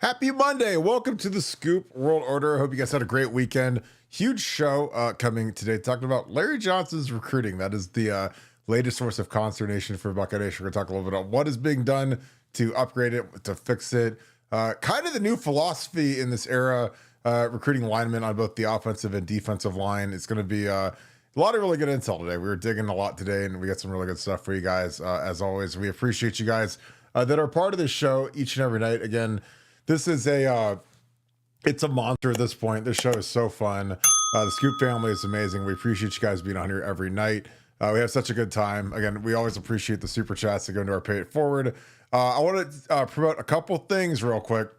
Happy Monday. Welcome to the Scoop World Order. I hope you guys had a great weekend. Huge show coming today talking about Larry Johnson's recruiting. That is the latest source of consternation for Buckeye Nation. We're going to talk a little bit about what is being done to upgrade it, to fix it. Kind of the new philosophy in this era, recruiting linemen on both the offensive and defensive line. It's going to be a lot of really good intel today. We were digging a lot today, and we got some really good stuff for you guys. As always, we appreciate you guys that are part of this show each and every night. Again, this is it's a monster at this point. This show is so fun. The Scoop family is amazing. We appreciate you guys being on here every night. We have such a good time. Again, we always appreciate the super chats that go into our Pay It Forward. I want to promote a couple things real quick.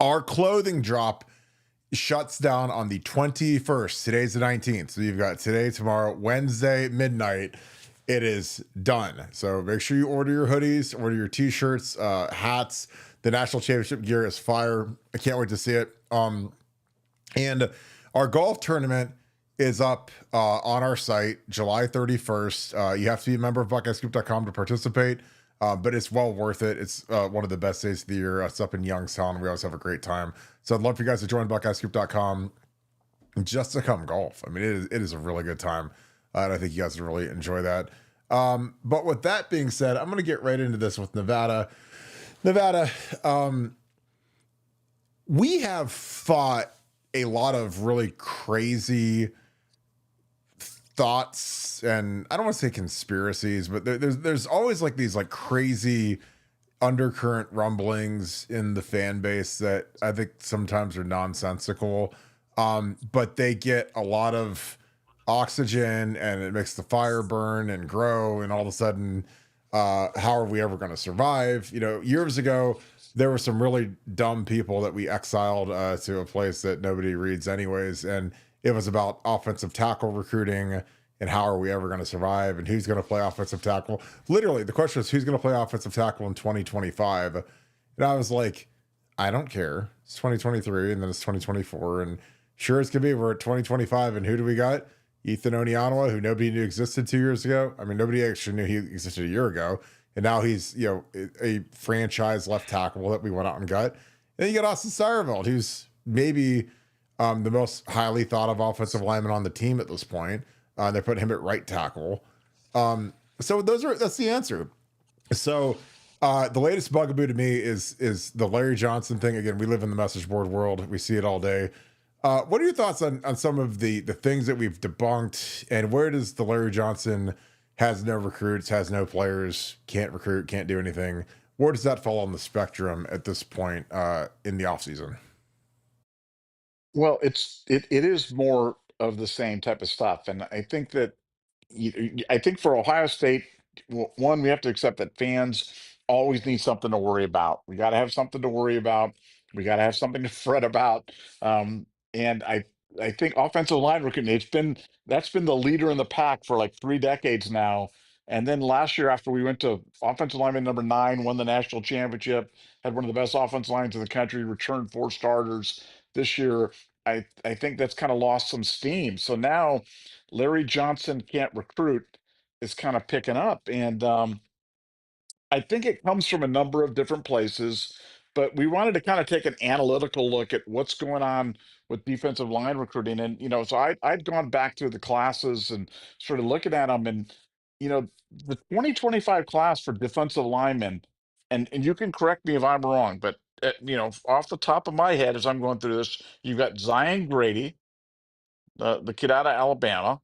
Our clothing drop shuts down on the 21st. Today's the 19th. So you've got today, tomorrow, Wednesday, midnight. It is done. So make sure you order your hoodies, order your t-shirts, hats. The national championship gear is fire. I can't wait to see it. And our golf tournament is up on our site July 31st. You have to be a member of BuckeyeScoop.com to participate, but it's well worth it. It's one of the best days of the year. It's up in Youngstown. We always have a great time. So I'd love for you guys to join BuckeyeScoop.com just to come golf. I mean, it is a really good time. And I think you guys would really enjoy that. But with that being said, I'm going to get right into this with Nevada. We have fought a lot of really crazy thoughts, and I don't want to say conspiracies, but there's always like these like crazy undercurrent rumblings in the fan base that I think sometimes are nonsensical, but they get a lot of oxygen and it makes the fire burn and grow, and all of a sudden how are we ever going to survive? Years ago, there were some really dumb people that we exiled to a place that nobody reads anyways. And it was about offensive tackle recruiting and how are we ever going to survive and who's going to play offensive tackle. Literally, the question is who's going to play offensive tackle in 2025? And I was like, I don't care. It's 2023 and then it's 2024. And sure as can be, we're at 2025. And who do we got? Ethan Onianwa, who nobody knew existed 2 years ago. I mean, nobody actually knew he existed a year ago. And now he's, a franchise left tackle that we went out and got. And then you got Austin Seyerveld, who's maybe the most highly thought of offensive lineman on the team at this point. They're putting him at right tackle. So that's the answer. So the latest bugaboo to me is the Larry Johnson thing. Again, we live in the message board world. We see it all day. What are your thoughts on some of the things that we've debunked, and where does the Larry Johnson has no recruits, has no players, can't recruit, can't do anything? Where does that fall on the spectrum at this point in the offseason? Well, it is more of the same type of stuff, and I think that I think for Ohio State, one, we have to accept that fans always need something to worry about. We got to have something to worry about. We got to have something to fret about. And I think offensive line recruiting, that's been the leader in the pack for like 3 decades now. And then last year, after we went to offensive lineman number 9, won the national championship, had one of the best offensive lines in the country, returned 4 starters. This year, I think that's kind of lost some steam. So now Larry Johnson can't recruit is kind of picking up. And I think it comes from a number of different places, but we wanted to kind of take an analytical look at what's going on with defensive line recruiting. And, so I'd gone back through the classes and sort of looking at them. And, the 2025 class for defensive linemen, and you can correct me if I'm wrong, but, off the top of my head, as I'm going through this, you've got Zion Grady, the kid out of Alabama.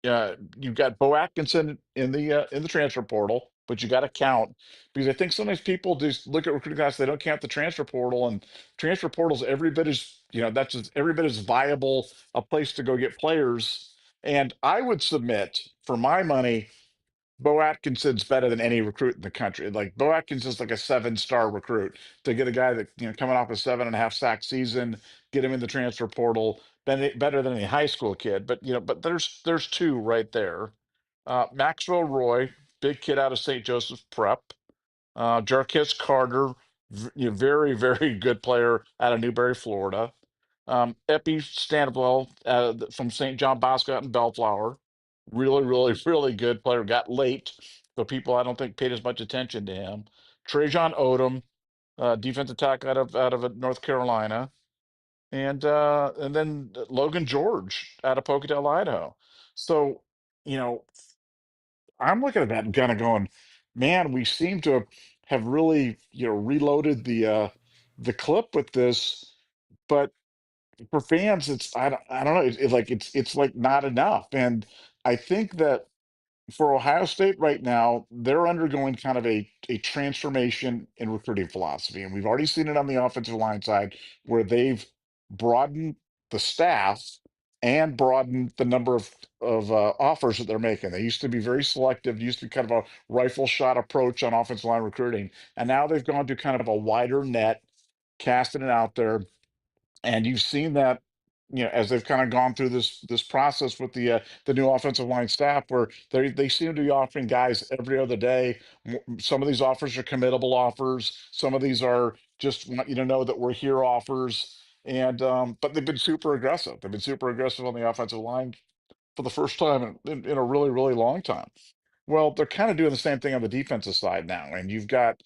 You've got Bo Atkinson in the transfer portal, but you got to count because I think sometimes people just look at recruiting class, they don't count the transfer portal, and transfer portal's every bit as that's just every bit as viable a place to go get players. And I would submit for my money, Bo Atkinson's better than any recruit in the country. Like Bo Atkinson's like a 7-star recruit to get a guy that coming off a 7.5 sack season, get him in the transfer portal, better than any high school kid. But but there's two right there. Maxwell Roy, big kid out of St. Joseph's Prep. Jarquez Carter, very very good player out of Newberry, Florida. Epi Stanwell from St. John Bosco out in Bellflower, really really good player. Got late, so people I don't think paid as much attention to him. Trajan Odom, defensive tackle out of North Carolina, and then Logan George out of Pocatello, Idaho. So, you know, I'm looking at that and kind of going, man, we seem to have really, reloaded the clip with this, but for fans, I don't know, it's like not enough. And I think that for Ohio State right now, they're undergoing kind of a transformation in recruiting philosophy. And we've already seen it on the offensive line side where they've broadened the staff and broadened the number of offers that they're making. They used to be very selective, used to be kind of a rifle shot approach on offensive line recruiting. And now they've gone to kind of a wider net, casting it out there, and you've seen that, as they've kind of gone through this process with the new offensive line staff, where they seem to be offering guys every other day. Some of these offers are committable offers. Some of these are just want you to know that we're here offers. And but they've been super aggressive. They've been super aggressive on the offensive line for the first time in a really, really long time. Well, they're kind of doing the same thing on the defensive side now, and you've got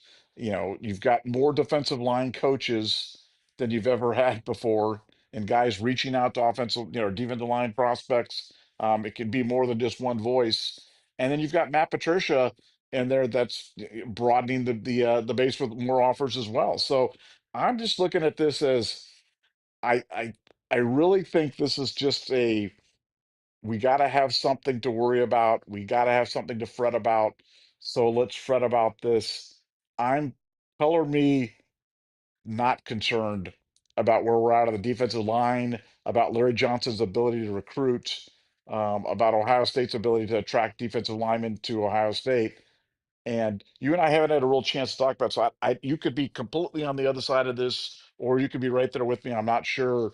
more defensive line coaches than you've ever had before, and guys reaching out to defensive line prospects. It can be more than just one voice, and then you've got Matt Patricia in there that's broadening the base with more offers as well. So I'm just looking at this as I I I really think this is just we got to have something to worry about. We got to have something to fret about. So let's fret about this. I'm color me not concerned about where we're at on the defensive line, about Larry Johnson's ability to recruit, about Ohio State's ability to attract defensive linemen to Ohio State. And you and I haven't had a real chance to talk about. So you could be completely on the other side of this, or you could be right there with me. I'm not sure,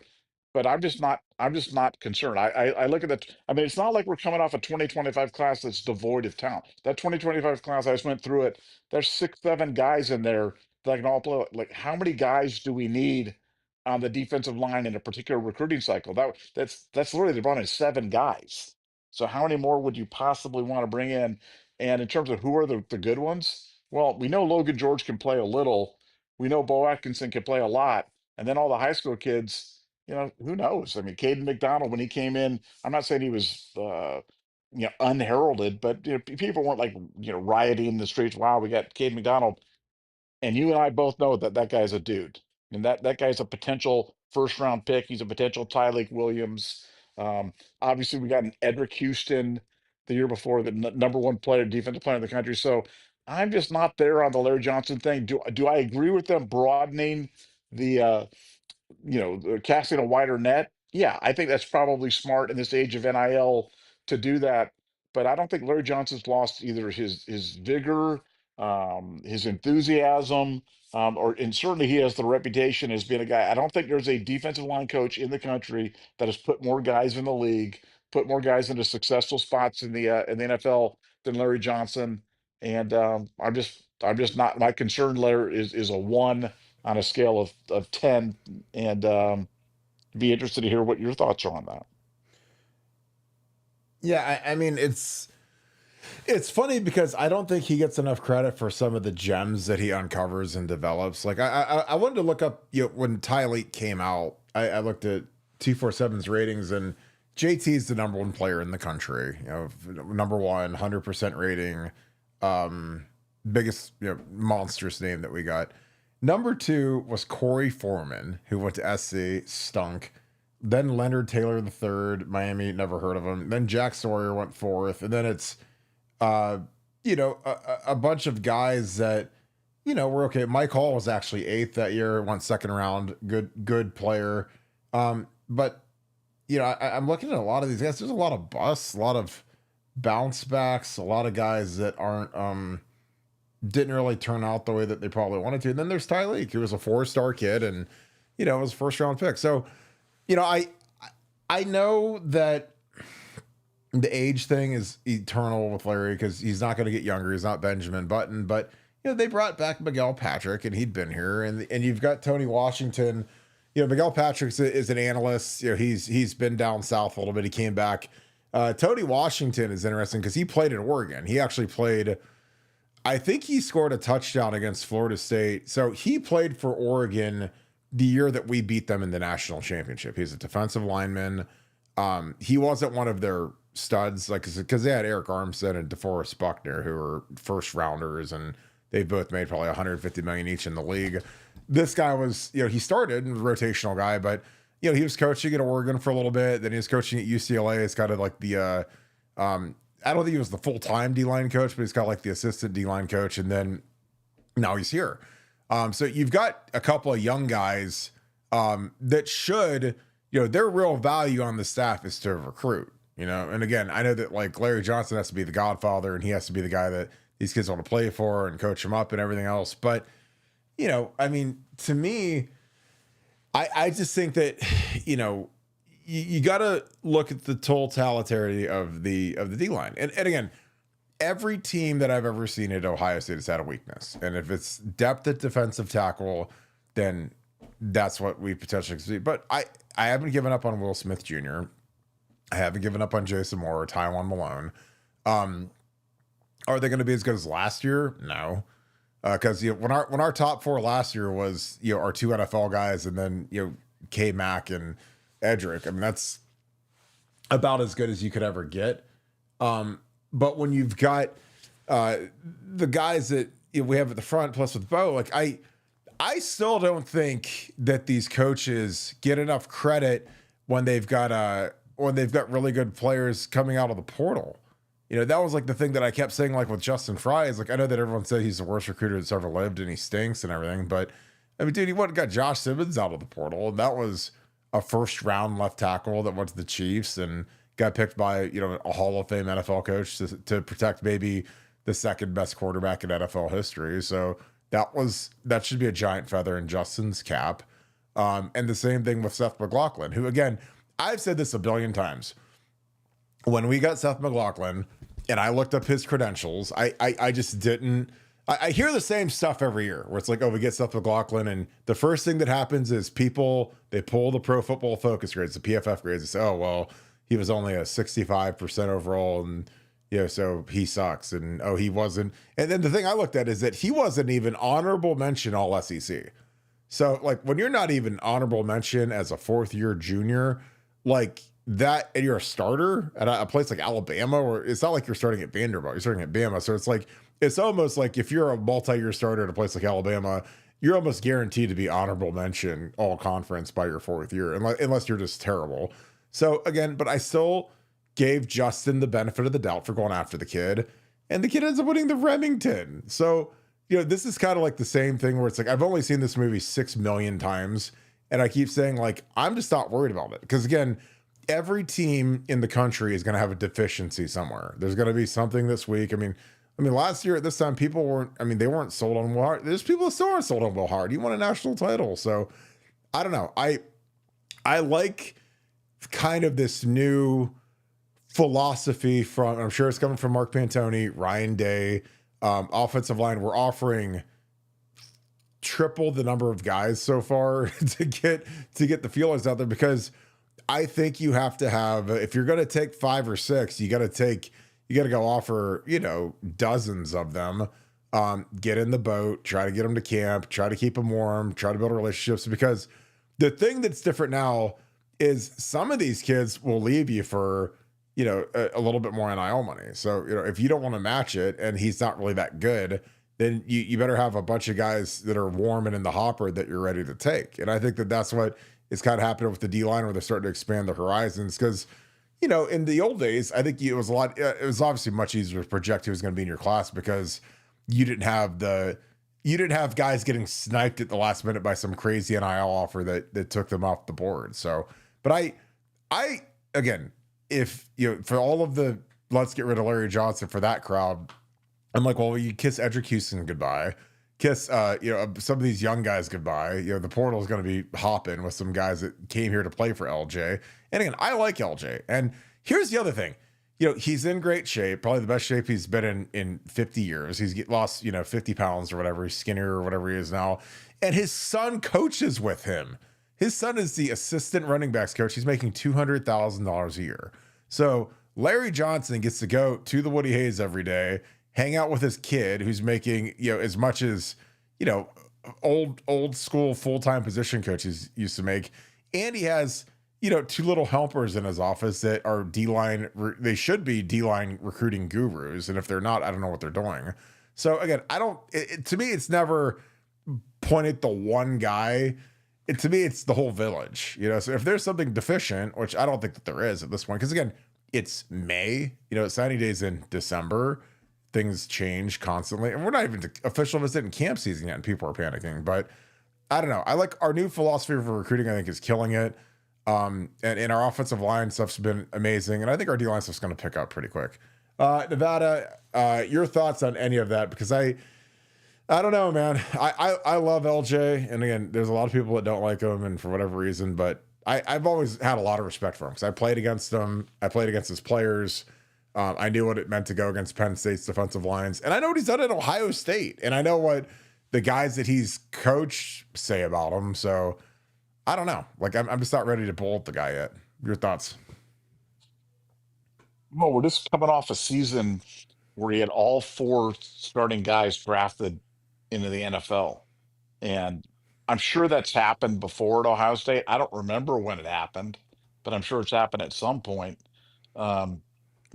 but I'm just not concerned. I look at that. I mean, it's not like we're coming off a 2025 class that's devoid of talent. That 2025 class, I just went through it. There's 6, 7 guys in there that can all play. Like, how many guys do we need on the defensive line in a particular recruiting cycle? That's literally they brought in 7 guys. So how many more would you possibly want to bring in? And in terms of who are the good ones, well, we know Logan George can play a little. We know Bo Atkinson can play a lot. And then all the high school kids, who knows? I mean, Caden McDonald, when he came in, I'm not saying he was, unheralded, but people weren't like, rioting in the streets. Wow, we got Caden McDonald, and you and I both know that that guy's a dude, and that guy's a potential first round pick. He's a potential Tyleik Williams. Obviously, we got an Edric Houston the year before, the number one player, defensive player in the country. So I'm just not there on the Larry Johnson thing. Do I agree with them broadening the casting a wider net? Yeah, I think that's probably smart in this age of NIL to do that. But I don't think Larry Johnson's lost either his vigor, his enthusiasm, and certainly he has the reputation as being a guy. I don't think there's a defensive line coach in the country that has put more guys in the league, put more guys into successful spots in the NFL than Larry Johnson. And I'm just not. My concern, Larry, is a 1 on a scale of 10, and be interested to hear what your thoughts are on that. Yeah, I mean it's funny because I don't think he gets enough credit for some of the gems that he uncovers and develops. Like I wanted to look up, when Tyleik came out, I looked at 247's ratings, and JT's the number one player in the country. Number one, 100% rating, biggest monstrous name that we got. Number 2 was Corey Foreman, who went to SC, stunk. Then Leonard Taylor the third, Miami, never heard of him. Then Jack Sawyer went 4th, and then it's uh, a bunch of guys that were okay. Mike Hall was actually 8th that year, went second round, good player. But I'm looking at a lot of these guys. There's a lot of busts, a lot of bounce backs, a lot of guys that aren't didn't really turn out the way that they probably wanted to. And then there's Tyleik, who was a 4-star kid and was a first round pick. So I know that the age thing is eternal with Larry because he's not going to get younger. He's not Benjamin Button, but they brought back Miguel Patrick, and he'd been here, and you've got Tony Washington. Miguel Patrick is an analyst. He's been down south a little bit. He came back. Tony Washington is interesting because he played in Oregon. He actually played. I think he scored a touchdown against Florida State. So he played for Oregon the year that we beat them in the national championship. He's a defensive lineman. He wasn't one of their studs, like because they had Eric Armstead and DeForest Buckner, who were first rounders, and they've both made probably 150 million each in the league. This guy was, he started a rotational guy, but he was coaching at Oregon for a little bit. Then he was coaching at UCLA. It's kind of like the I don't think he was the full-time D-line coach, but he's got like the assistant D-line coach. And then now he's here. So you've got a couple of young guys that should, their real value on the staff is to recruit, and again, I know that like Larry Johnson has to be the godfather and he has to be the guy that these kids want to play for and coach them up and everything else. But, I mean, to me, I just think that, you got to look at the totality of the D-line. And again, every team that I've ever seen at Ohio State has had a weakness. And if it's depth at defensive tackle, then that's what we potentially see. But I haven't given up on Will Smith Jr. I haven't given up on Jason Moore or Tywan Malone. Are they going to be as good as last year? No. Because when our top four last year was our two NFL guys and then K Mac and Edric, I mean that's about as good as you could ever get. But when you've got the guys that we have at the front, plus with Bo, like I still don't think that these coaches get enough credit when they've got really good players coming out of the portal. That was like the thing that I kept saying, like with Justin Fry, is like, I know that everyone said he's the worst recruiter that's ever lived and he stinks and everything, but I mean, dude, he went and got Josh Simmons out of the portal, and that was a first round left tackle that went to the Chiefs and got picked by, a Hall of Fame NFL coach to protect maybe the second best quarterback in NFL history. So that should be a giant feather in Justin's cap. And the same thing with Seth McLaughlin, who, again, I've said this a billion times. When we got Seth McLaughlin and I looked up his credentials, I just didn't. I hear the same stuff every year where it's like, oh, we get Seth McLaughlin, and the first thing that happens is they pull the Pro Football Focus grades, the PFF grades, and say, oh, well, he was only a 65% overall, and so he sucks, and oh, he wasn't. And then the thing I looked at is that he wasn't even honorable mention All SEC. So like when you're not even honorable mention as a fourth year junior, like that, and you're a starter at a place like Alabama, or it's not like you're starting at Vanderbilt, you're starting at Bama. So it's like, it's almost like if you're a multi-year starter at a place like Alabama, you're almost guaranteed to be honorable mention all conference by your fourth year, unless you're just terrible. So again, but I still gave Justin the benefit of the doubt for going after the kid, and the kid ends up winning the Remington. So, this is kind of like the same thing where it's like, I've only seen this movie 6 million times, and I keep saying like, I'm just not worried about it. Because again, every team in the country is going to have a deficiency somewhere. There's going to be something this week. I mean, last year at this time, people they weren't sold on Will Hart. There's people that still aren't sold on Will Hart. He won a national title. So I don't know. I like kind of this new philosophy from, I'm sure it's coming from Mark Pantoni, Ryan Day, offensive line. We're offering triple the number of guys so far to get the feelers out there, because I think you have to have, if you're going to take 5 or 6, you got to go offer, dozens of them, get in the boat, try to get them to camp, try to keep them warm, try to build relationships. Because the thing that's different now is some of these kids will leave you for, a little bit more NIL money. So, if you don't want to match it and he's not really that good, then you better have a bunch of guys that are warm and in the hopper that you're ready to take. And I think that that's what is kind of happening with the D-line, where they're starting to expand the horizons. Because, in the old days, I think it was obviously much easier to project who was going to be in your class, because you didn't have guys getting sniped at the last minute by some crazy NIL offer that took them off the board. So, but I again, if for all of the let's get rid of Larry Johnson for that crowd, I'm like, well, you kiss Edric Houston goodbye, kiss some of these young guys goodbye. The portal is going to be hopping with some guys that came here to play for LJ. And again, I like LJ. And here's the other thing. He's in great shape, probably the best shape he's been in 50 years. He's lost, 50 pounds or whatever. He's skinnier or whatever he is now. And his son coaches with him. His son is the assistant running backs coach. He's making $200,000 a year. So Larry Johnson gets to go to the Woody Hayes every day, hang out with his kid who's making, as much as, you know, old school full-time position coaches used to make. And he has, two little helpers in his office that are they should be D-line recruiting gurus. And if they're not, I don't know what they're doing. So again, I don't, to me, it's never pointed to one guy. To me, it's the whole village, So if there's something deficient, which I don't think that there is at this point, because again, it's May, it's 90 days in December, things change constantly, and we're not even official visit in camp season yet, and people are panicking. But I don't know. I like our new philosophy for recruiting. I think is killing it. And our offensive line stuff's been amazing, and I think our D line stuff's going to pick up pretty quick. Nevada, your thoughts on any of that? Because I don't know, man. I love LJ, and again, there's a lot of people that don't like him, and for whatever reason, but I've always had a lot of respect for him because I played against him. I played against his players. I knew what it meant to go against Penn State's defensive lines, and I know what he's done at Ohio State, and I know what the guys that he's coached say about him. So I don't know. Like I'm just not ready to bolt the guy yet. Your thoughts? Well, we're just coming off a season where he had all four starting guys drafted into the NFL. And I'm sure that's happened before at Ohio State. I don't remember when it happened, but I'm sure it's happened at some point. Um,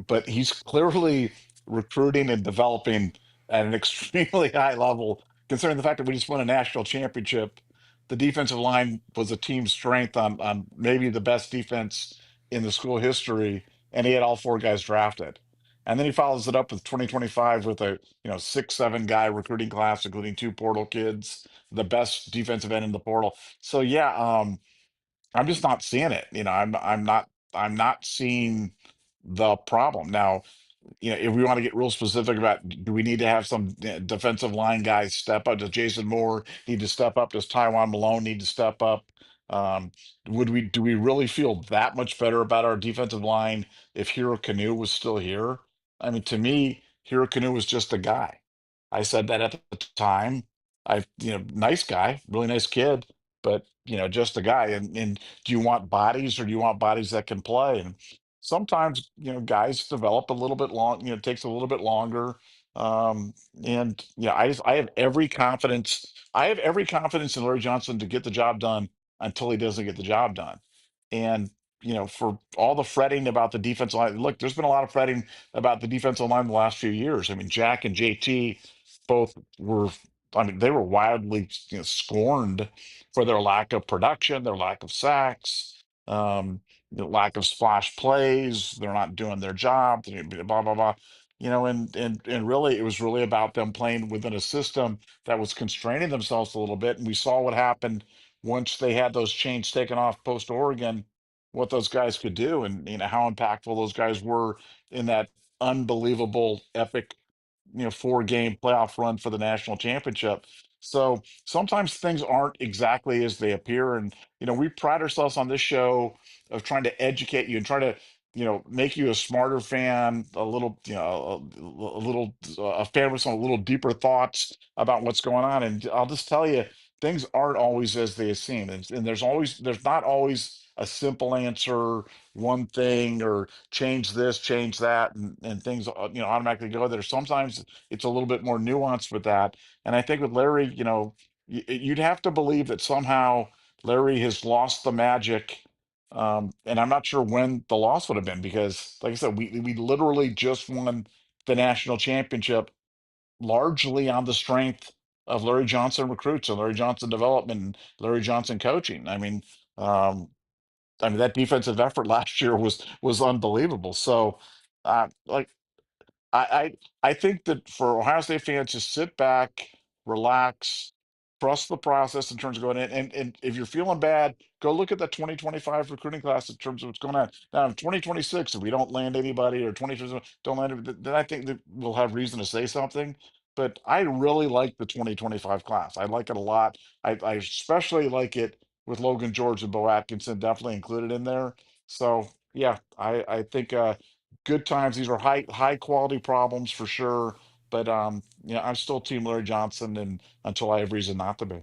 but he's clearly recruiting and developing at an extremely high level, considering the fact that we just won a national championship. The defensive line was a team strength on maybe the best defense in the school history, and he had all four guys drafted. And then he follows it up with 2025 with a 6-7 guy recruiting class, including two portal kids, the best defensive end in the portal. So yeah, I'm just not seeing it. I'm not seeing the problem. Now, if we want to get real specific about, do we need to have some defensive line guys step up? Does Jason Moore need to step up? Does Taiwan Malone need to step up? Um, do we really feel that much better about our defensive line if Hero Canoe was still here? I mean, to me, Hero Canoe was just a guy. I said that at the time. Nice guy, really nice kid, but just a guy. And do you want bodies, or do you want bodies that can play? And sometimes guys develop a little bit long, it takes a little bit longer. And I have every confidence in Larry Johnson to get the job done until he doesn't get the job done. And for all the fretting about the defensive line, look, there's been a lot of fretting about the defensive line the last few years. I mean, Jack and JT both were, I mean, they were wildly scorned for their lack of production, their lack of sacks, the lack of splash plays. They're not doing their job. Blah blah blah. And really, it was really about them playing within a system that was constraining themselves a little bit. And we saw what happened once they had those chains taken off post Oregon, what those guys could do, and how impactful those guys were in that unbelievable epic 4-game playoff run for the national championship. So sometimes things aren't exactly as they appear. And, we pride ourselves on this show of trying to educate you and try to, make you a smarter fan, a little, a fan with some a little deeper thoughts about what's going on. And I'll just tell you, things aren't always as they seem. And there's not always a simple answer, one thing, or change this, change that, and things automatically go there. Sometimes it's a little bit more nuanced with that. And I think with Larry, you'd have to believe that somehow Larry has lost the magic. And I'm not sure when the loss would have been, because, like I said, we literally just won the national championship largely on the strength of Larry Johnson recruits and Larry Johnson development and Larry Johnson coaching. I mean, that defensive effort last year was unbelievable. So, like, I think that for Ohio State fans, just sit back, relax, trust the process in terms of going in. And if you're feeling bad, go look at the 2025 recruiting class in terms of what's going on. Now, in 2026, if we don't land anybody, or 2027 don't land, then I think that we'll have reason to say something. But I really like the 2025 class. I like it a lot. I especially like it with Logan George and Bo Atkinson definitely included in there. So yeah, I think good times. These are high quality problems for sure. But I'm still Team Larry Johnson, and until I have reason not to be.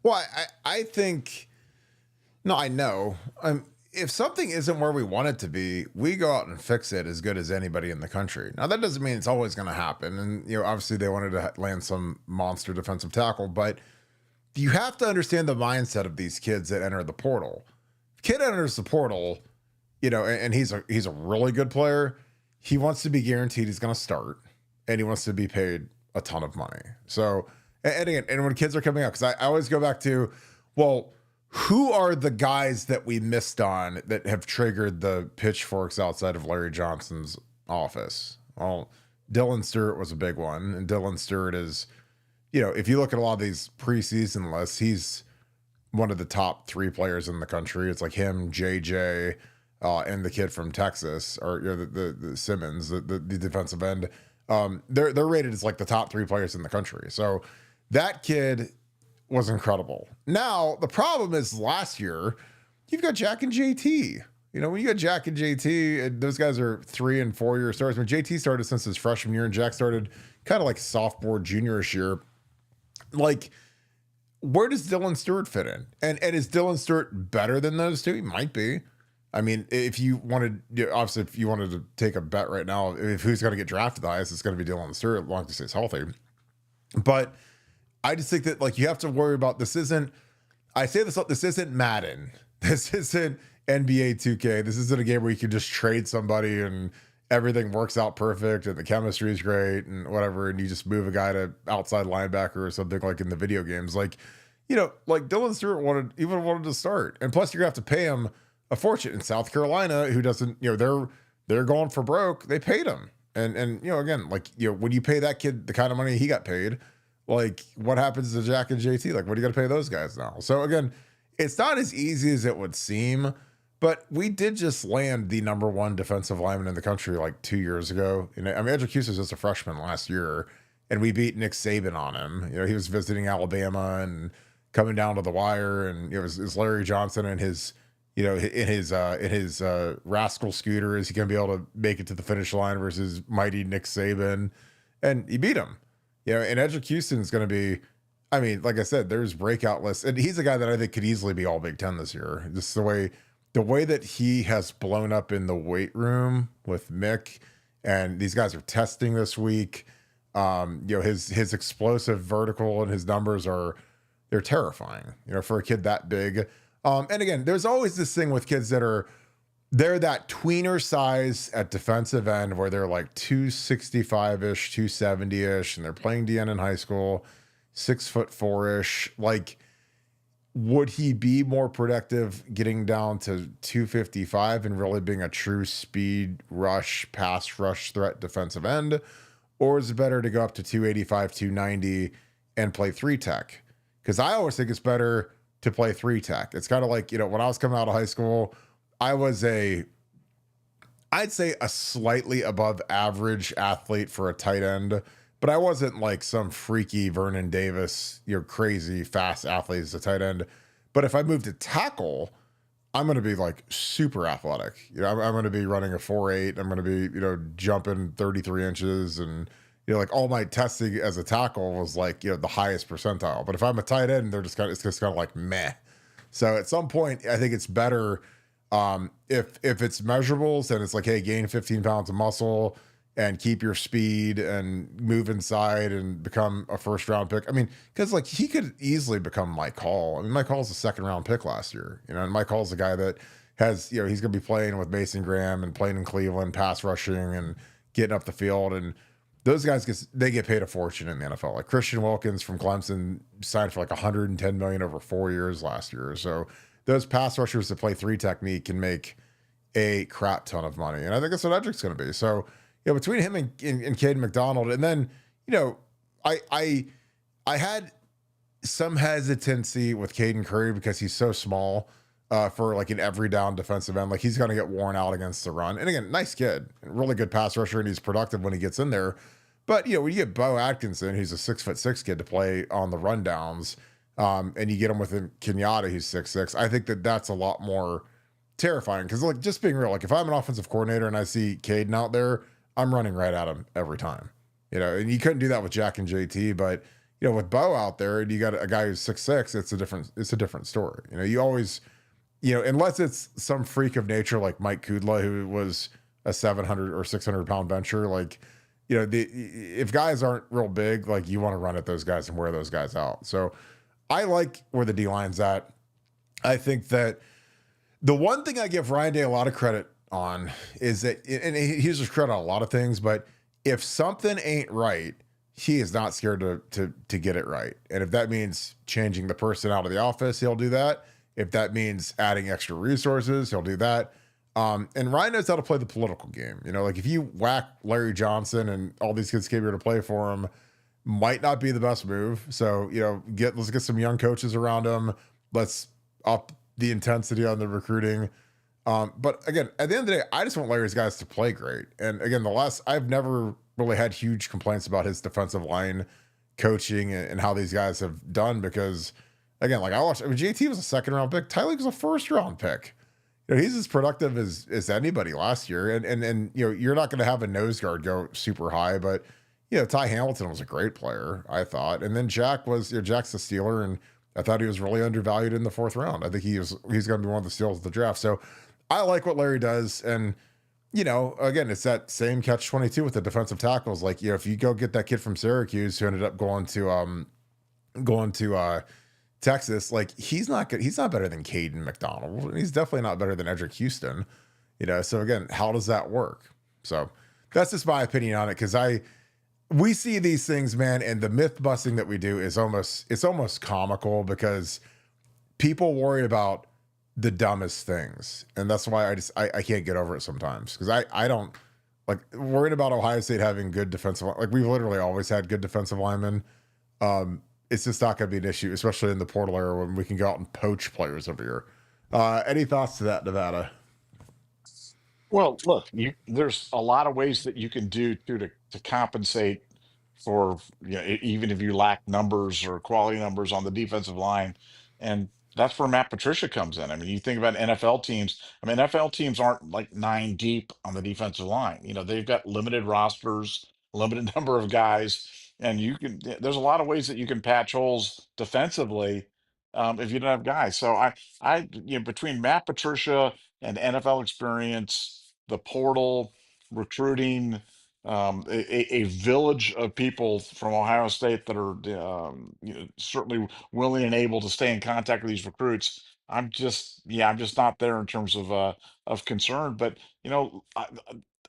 Well, I think no, I know. if something isn't where we want it to be, we go out and fix it as good as anybody in the country. Now, that doesn't mean it's always going to happen. And, obviously they wanted to land some monster defensive tackle, but you have to understand the mindset of these kids that enter the portal. Kid enters the portal, and he's a really good player. He wants to be guaranteed he's going to start, and he wants to be paid a ton of money. So, and again, and when kids are coming out, because I always go back to, well, who are the guys that we missed on that have triggered the pitchforks outside of Larry Johnson's office? Well, Dylan Stewart was a big one. And Dylan Stewart is, if you look at a lot of these preseason lists, he's one of the top 3 players in the country. It's like him, JJ, and the kid from Texas, or the Simmons, the defensive end. They're rated as like the top 3 players in the country. So that kid was incredible. Now, the problem is last year, you've got Jack and JT. When you got Jack and JT, and those guys are 3 and 4 year starters. When JT started since his freshman year, and Jack started kind of like sophomore, juniorish year, like, where does Dylan Stewart fit in? And is Dylan Stewart better than those two? He might be. I mean, if you wanted to take a bet right now, if who's going to get drafted the highest, it's going to be Dylan Stewart, as long as he stays healthy. But I just think that, like, you have to worry about this isn't Madden. This isn't NBA 2K. This isn't a game where you can just trade somebody and everything works out perfect and the chemistry is great and whatever, and you just move a guy to outside linebacker or something like in the video games. Like, like Dylan Stewart wanted to start. And plus you're gonna have to pay him a fortune. In South Carolina, who doesn't, they're going for broke. They paid him. And again, like, when you pay that kid the kind of money he got paid, like, what happens to Jack and JT? Like, what do you got to pay those guys now? So again, it's not as easy as it would seem, but we did just land the number 1 defensive lineman in the country like 2 years ago. Edric Hughes was just a freshman last year, and we beat Nick Saban on him. He was visiting Alabama and coming down to the wire, and it was Larry Johnson and his, in his rascal scooter, is he going to be able to make it to the finish line versus mighty Nick Saban? And he beat him. And Edric Houston is going to be, I mean, like I said, there's breakout lists, and he's a guy that I think could easily be all Big Ten this year. Just the way that he has blown up in the weight room with Mick, and these guys are testing this week. His explosive vertical and his numbers they're terrifying, for a kid that big. And again, there's always this thing with kids that they're that tweener size at defensive end where they're like 265-ish, 270-ish, and they're playing DN in high school, 6'4"-ish. Like, would he be more productive getting down to 255 and really being a true speed rush, pass rush threat defensive end? Or is it better to go up to 285, 290 and play 3-tech? Because I always think it's better to play 3-tech. It's kind of like, when I was coming out of high school, I was I'd say a slightly above average athlete for a tight end, but I wasn't like some freaky Vernon Davis, crazy fast athlete as a tight end. But if I moved to tackle, I'm going to be like super athletic. I'm going to be running a 4.8. I'm going to be, jumping 33 inches, and, like all my testing as a tackle was like, the highest percentile. But if I'm a tight end, it's just kind of like meh. So at some point, I think it's better if it's measurables and it's like, hey, gain 15 pounds of muscle and keep your speed and move inside and become a first round pick. I mean, because like he could easily become Mike Hall. I mean, Mike Hall's a second round pick last year, and Mike Hall's a guy that has, he's going to be playing with Mason Graham and playing in Cleveland, pass rushing and getting up the field. And those guys get paid a fortune in the NFL. Like Christian Wilkins from Clemson signed for like $110 million over 4 years last year. So those pass rushers that play 3 technique can make a crap ton of money. And I think that's what Edric's going to be. So, between him and Caden McDonald, and then, I had some hesitancy with Caden Curry because he's so small for like an every down defensive end. Like he's going to get worn out against the run. And again, nice kid, really good pass rusher, and he's productive when he gets in there. But, when you get Bo Atkinson, who's a 6'6" kid to play on the rundowns, and you get him with Kenyatta, who's 6'6", I think that's a lot more terrifying. Because, like, just being real, like if I'm an offensive coordinator and I see Caden out there, I'm running right at him every time, and you couldn't do that with Jack and JT, but with Bo out there and you got a guy who's 6'6", it's a different story. You always unless it's some freak of nature like Mike Kudla, who was a 700 or 600 pound bencher, like, if guys aren't real big, like you want to run at those guys and wear those guys out. So I like where the D line's at. I think that the one thing I give Ryan Day a lot of credit on is that, and he uses credit on a lot of things, but if something ain't right, he is not scared to get it right. And if that means changing the person out of the office, he'll do that. If that means adding extra resources, he'll do that. And Ryan knows how to play the political game. Like if you whack Larry Johnson and all these kids came here to play for him, might not be the best move. So, let's get some young coaches around him. Let's up the intensity on the recruiting. But again, at the end of the day, I just want Larry's guys to play great. And again, I've never really had huge complaints about his defensive line coaching and how these guys have done because, again, like JT was a second round pick. Tyler was a first round pick. He's as productive as anybody last year. And you're not going to have a nose guard go super high, but Ty Hamilton was a great player, I thought. And then Jack's a Steeler, and I thought he was really undervalued in the fourth round. I think he's going to be one of the steals of the draft. So I like what Larry does. And, again, it's that same catch 22 with the defensive tackles. Like, if you go get that kid from Syracuse who ended up going to Texas, like he's not good. He's not better than Caden McDonald. And he's definitely not better than Edric Houston, So again, how does that work? So that's just my opinion on it. Cause we see these things, man. And the myth busting that we do is almost comical because people worry about the dumbest things. And that's why I can't get over it sometimes. Cause I don't like worried about Ohio State having good defensive, like we've literally always had good defensive linemen. It's just not going to be an issue, especially in the portal era when we can go out and poach players over here. Any thoughts to that, Nevada? Well, look, there's a lot of ways that you can do to compensate for even if you lack numbers or quality numbers on the defensive line, and that's where Matt Patricia comes in. I mean, you think about NFL teams. I mean, NFL teams aren't like nine deep on the defensive line. They've got limited rosters, limited number of guys, and there's a lot of ways that you can patch holes defensively if you don't have guys. So between Matt Patricia and NFL experience, the portal, recruiting, a village of people from Ohio State that are certainly willing and able to stay in contact with these recruits. I'm just not there in terms of concern. But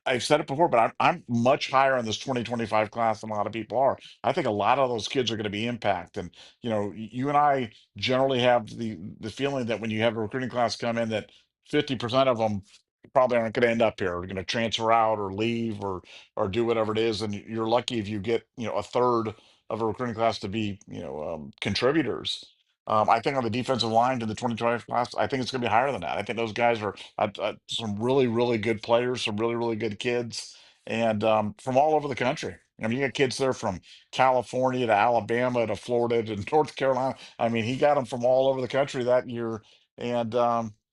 I've said it before, but I'm much higher on this 2025 class than a lot of people are. I think a lot of those kids are going to be impact, and you and I generally have the feeling that when you have a recruiting class come in, that 50% of them probably aren't going to end up here, are going to transfer out or leave or do whatever it is, and you're lucky if you get a third of a recruiting class to be contributors. I think on the defensive line to the 2025 class, I think it's going to be higher than that. I think those guys are some really really good players, some really really good kids, and from all over the country. I mean, you got kids there from California to Alabama to Florida to North Carolina. I mean, he got them from all over the country that year, and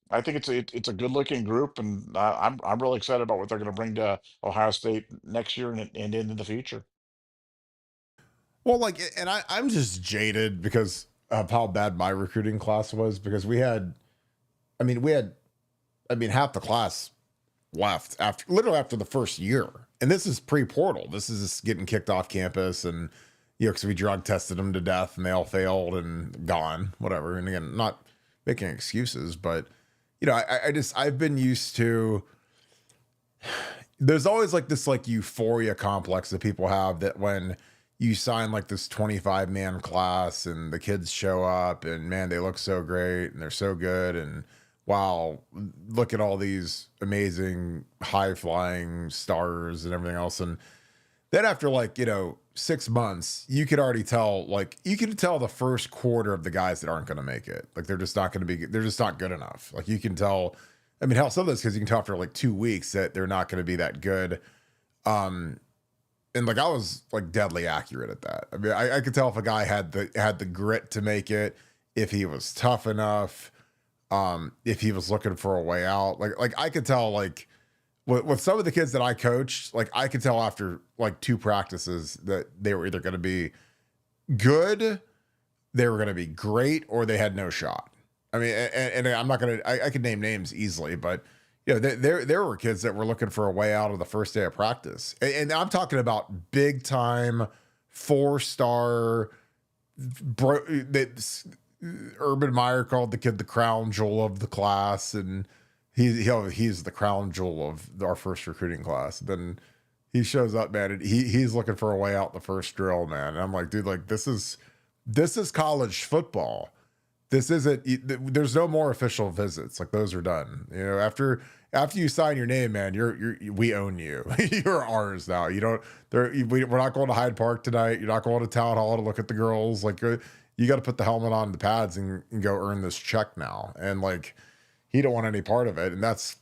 I think it's a good looking group, and I'm really excited about what they're going to bring to Ohio State next year and into the future. Well, like, and I'm just jaded because of how bad my recruiting class was because half the class left literally after the first year. And this is pre-portal. This is just getting kicked off campus and, because we drug tested them to death and they all failed and gone, whatever. And again, not making excuses, but, I've been used to, there's always like this like euphoria complex that people have that when you sign like this 25-man class and the kids show up and man, they look so great and they're so good. And wow, look at all these amazing high flying stars and everything else. And then after 6 months, you could already tell, you could tell the first quarter of the guys that aren't going to make it. Like, they're just not good enough. Like, you can tell, hell, some of those kids, you can tell after 2 weeks that they're not going to be that good. And I was deadly accurate at that. I could tell if a guy had the grit to make it, if he was tough enough, if he was looking for a way out. I could tell with some of the kids that I coached, I could tell after 2 practices that they were either going to be good, they were going to be great, or they had no shot. I mean, and I'm not gonna. I could name names easily, but you know, there were kids that were looking for a way out of the first day of practice, and I'm talking about big time 4-star. Urban Meyer called the kid the crown jewel of the class, and he's the crown jewel of our first recruiting class. Then he shows up, man, and he's looking for a way out the first drill, man. And I'm like, dude, like this is college football. This isn't. There's no more official visits. Like those are done. You know, after you sign your name, man, we own you. You're ours now. You don't. We're not going to Hyde Park tonight. You're not going to Town Hall to look at the girls. Like you got to put the helmet on, the pads, and go earn this check now. And like he don't want any part of it. And that's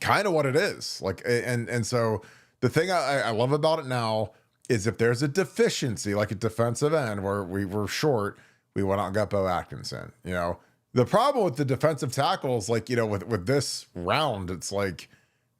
kind of what it is. Like and so the thing I love about it now is if there's a deficiency, like a defensive end where we were short, we went out and got Bo Atkinson. You know, the problem with the defensive tackles, like, you know, with this round, it's like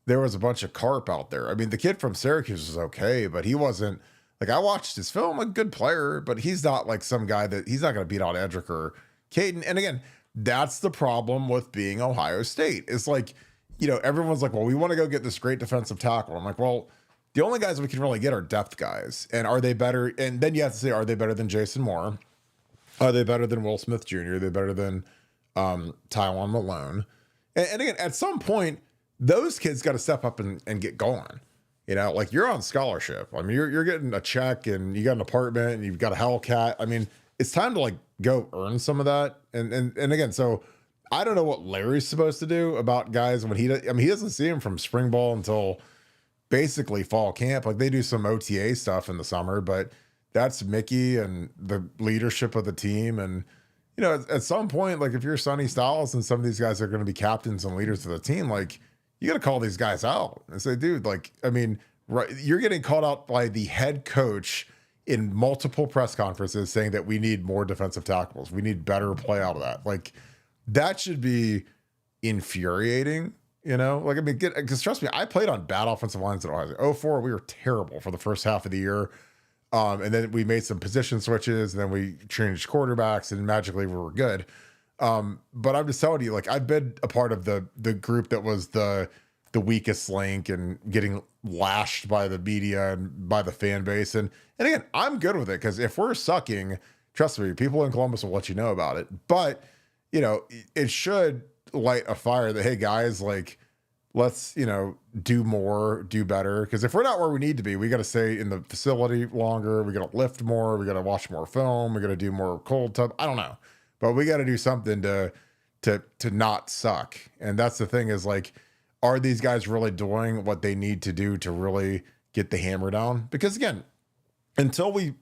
there was a bunch of carp out there. I mean, the kid from Syracuse was okay, but he wasn't like, I watched his film, a good player, but he's not like some guy that he's not going to beat out Edric or Caden. And again, that's the problem with being Ohio State. It's like, you know, everyone's like, well, we want to go get this great defensive tackle. I'm like, well, the only guys we can really get are depth guys. And are they better? And then you have to say, are they better than Jason Moore? Are they better than Will Smith Jr.? Are they better than Tywan Malone? And again, at some point, those kids got to step up and get going. You know, like you're on scholarship. I mean, you're getting a check and you got an apartment and you've got a Hellcat. I mean, it's time to like go earn some of that. And again, so I don't know what Larry's supposed to do about guys when he doesn't see him from spring ball until basically fall camp. Like they do some OTA stuff in the summer, but that's Mickey and the leadership of the team. And, you know, at some point, like if you're Sonny Styles and some of these guys are going to be captains and leaders of the team, like you got to call these guys out and say, dude, like, I mean, right, you're getting called out by the head coach in multiple press conferences saying that we need more defensive tackles. We need better play out of that. Like that should be infuriating, you know? Like, I mean, because trust me, I played on bad offensive lines at Ohio State. 2004, we were terrible for the first half of the year. And then we made some position switches, and then we changed quarterbacks, and magically we were good. But I'm just telling you, like I've been a part of the group that was the weakest link and getting lashed by the media and by the fan base. And again, I'm good with it because if we're sucking, trust me, people in Columbus will let you know about it. But you know, it should light a fire that, hey guys, like let's, you know, do more, do better. Because if we're not where we need to be, we got to stay in the facility longer. We got to lift more. We got to watch more film. We got to do more cold tub. I don't know, but we got to do something to not suck. And that's the thing is like, are these guys really doing what they need to do to really get the hammer down? Because again, until we're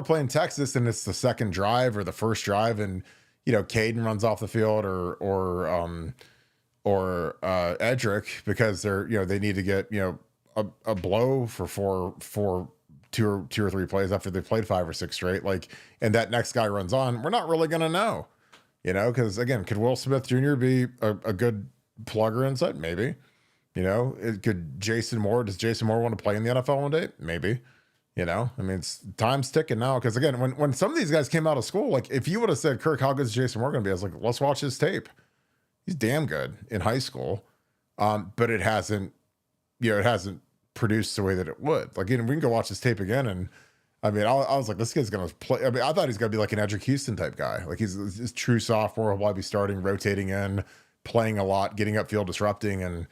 playing Texas and it's the second drive or the first drive and, you know, Caden runs off the field or Edric because they're, you know, they need to get, you know, a blow for two or three plays after they played 5 or 6 straight, like, and that next guy runs on, we're not really going to know, you know, because again, could Will Smith Jr. be a good plugger inside? Maybe, you know, does Jason Moore want to play in the NFL one day? Maybe, you know, I mean, time's ticking now. Cause again, when some of these guys came out of school, like if you would have said, Kirk, how good is Jason Moore going to be? I was like, let's watch his tape. He's damn good in high school. But it hasn't produced the way that it would. Like, you know, we can go watch this tape again. And I mean, I was like, this kid's going to play. I mean, I thought he's going to be like an Edric Houston type guy. Like he's true sophomore. He'll probably be starting, rotating in, playing a lot, getting upfield, disrupting. And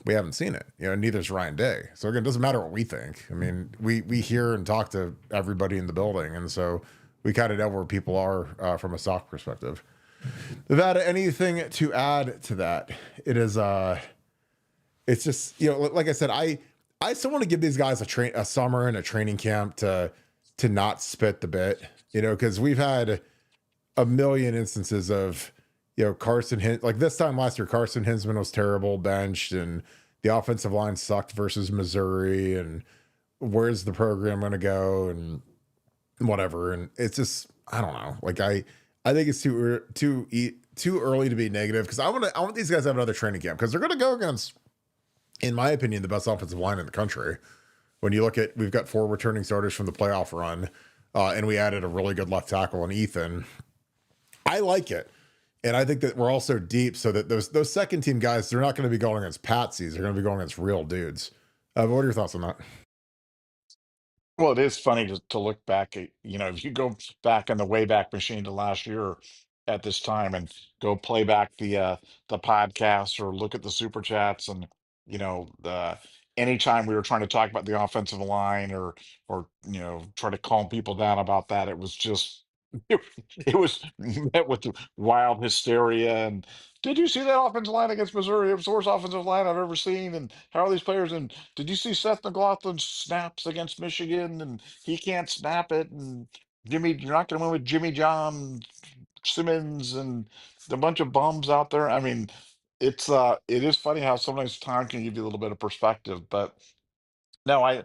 we haven't seen it, you know, neither's Ryan Day. So again, it doesn't matter what we think. I mean, we hear and talk to everybody in the building. And so we kind of know where people are from a soft perspective. Nevada, anything to add to that? It is, it's just, you know, like I said, I still want to give these guys a summer and a training camp to not spit the bit, you know, because we've had a million instances of, you know, like this time last year, Carson Hinsman was terrible, benched, and the offensive line sucked versus Missouri, and where's the program going to go, and whatever. And it's just, I don't know. Like I think it's too early to be negative because I want these guys to have another training camp because they're going to go against, in my opinion, the best offensive line in the country. When you look at, we've got 4 returning starters from the playoff run, and we added a really good left tackle in Ethan. I like it. And I think that we're also deep so that those second team guys, they're not going to be going against patsies. They're going to be going against real dudes. But what are your thoughts on that? Well, it is funny to look back at, if you go back in the Wayback Machine to last year at this time and go play back the podcast or look at the super chats and the anytime we were trying to talk about the offensive line or try to calm people down about that, it was just it was met with wild hysteria. And did you see that offensive line against Missouri? It was the worst offensive line I've ever seen. And how are these players? And did you see Seth McLaughlin's snaps against Michigan? And he can't snap it. And Jimmy, you're not going to win with Jimmy John Simmons and a bunch of bums out there. I mean, it is funny how sometimes time can give you a little bit of perspective. But no, I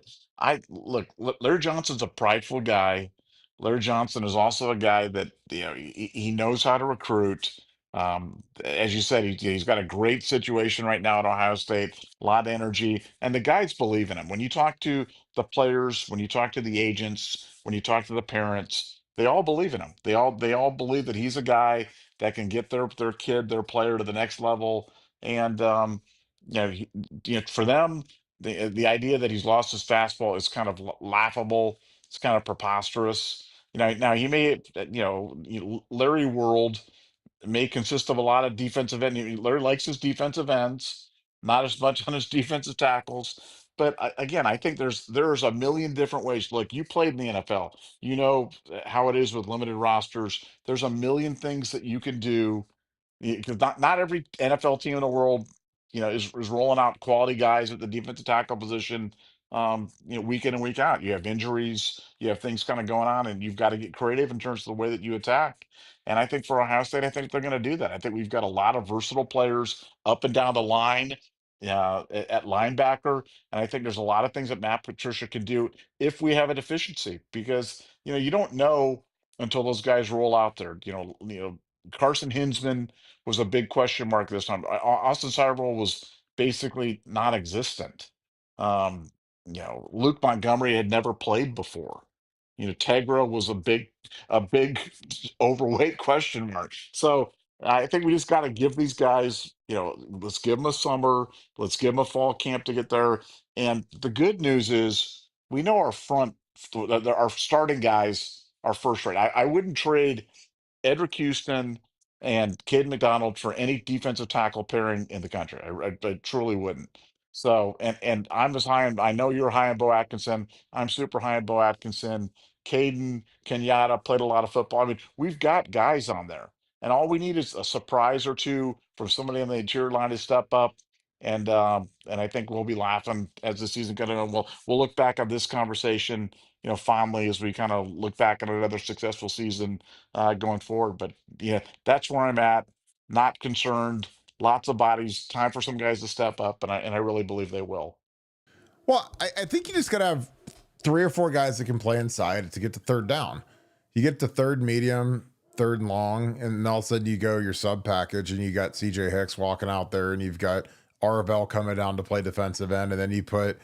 look, Larry Johnson's a prideful guy. Larry Johnson is also a guy that, he knows how to recruit. As you said, he's got a great situation right now at Ohio State, a lot of energy, and the guys believe in him. When you talk to the players, when you talk to the agents, when you talk to the parents, they all believe in him. They all believe that he's a guy that can get their kid, their player to the next level. And for them, the idea that he's lost his fastball is kind of laughable. It's kind of preposterous. Now he may, Larry World may consist of a lot of defensive end. Larry likes his defensive ends, not as much on his defensive tackles. But again, I think there's a million different ways. Look, you played in the NFL. You know how it is with limited rosters. There's a million things that you can do because not every NFL team in the world, is rolling out quality guys at the defensive tackle position, week in and week out. You have injuries, you have things kind of going on, and you've got to get creative in terms of the way that you attack. And I think for Ohio State, I think they're going to do that. I think we've got a lot of versatile players up and down the line. At linebacker, and I think there's a lot of things that Matt Patricia can do if we have a deficiency, because you don't know until those guys roll out there. Carson Hinsman was a big question mark this time. Austin Cyberl was basically non-existent. Luke Montgomery had never played before. Tegra was a big overweight question mark. So I think we just got to give these guys, let's give them a summer, let's give them a fall camp to get there. And the good news is we know our starting guys are first rate. I wouldn't trade Edric Houston and Cade McDonald for any defensive tackle pairing in the country. I truly wouldn't. So, and I'm as high on, I know you're high on Bo Atkinson. I'm super high on Bo Atkinson. Caden Kenyatta played a lot of football. I mean, we've got guys on there. And all we need is a surprise or two from somebody on the interior line to step up. And I think we'll be laughing as the season goes on. We'll look back on this conversation, fondly as we kind of look back on another successful season going forward. But yeah, that's where I'm at. Not concerned. Lots of bodies. Time for some guys to step up, and I really believe they will. Well, I think you just got to have three or four guys that can play inside to get to third down. You get to third medium, third and long, and then all of a sudden you go your sub package and you got CJ Hicks walking out there and you've got Arvell coming down to play defensive end. And then you put,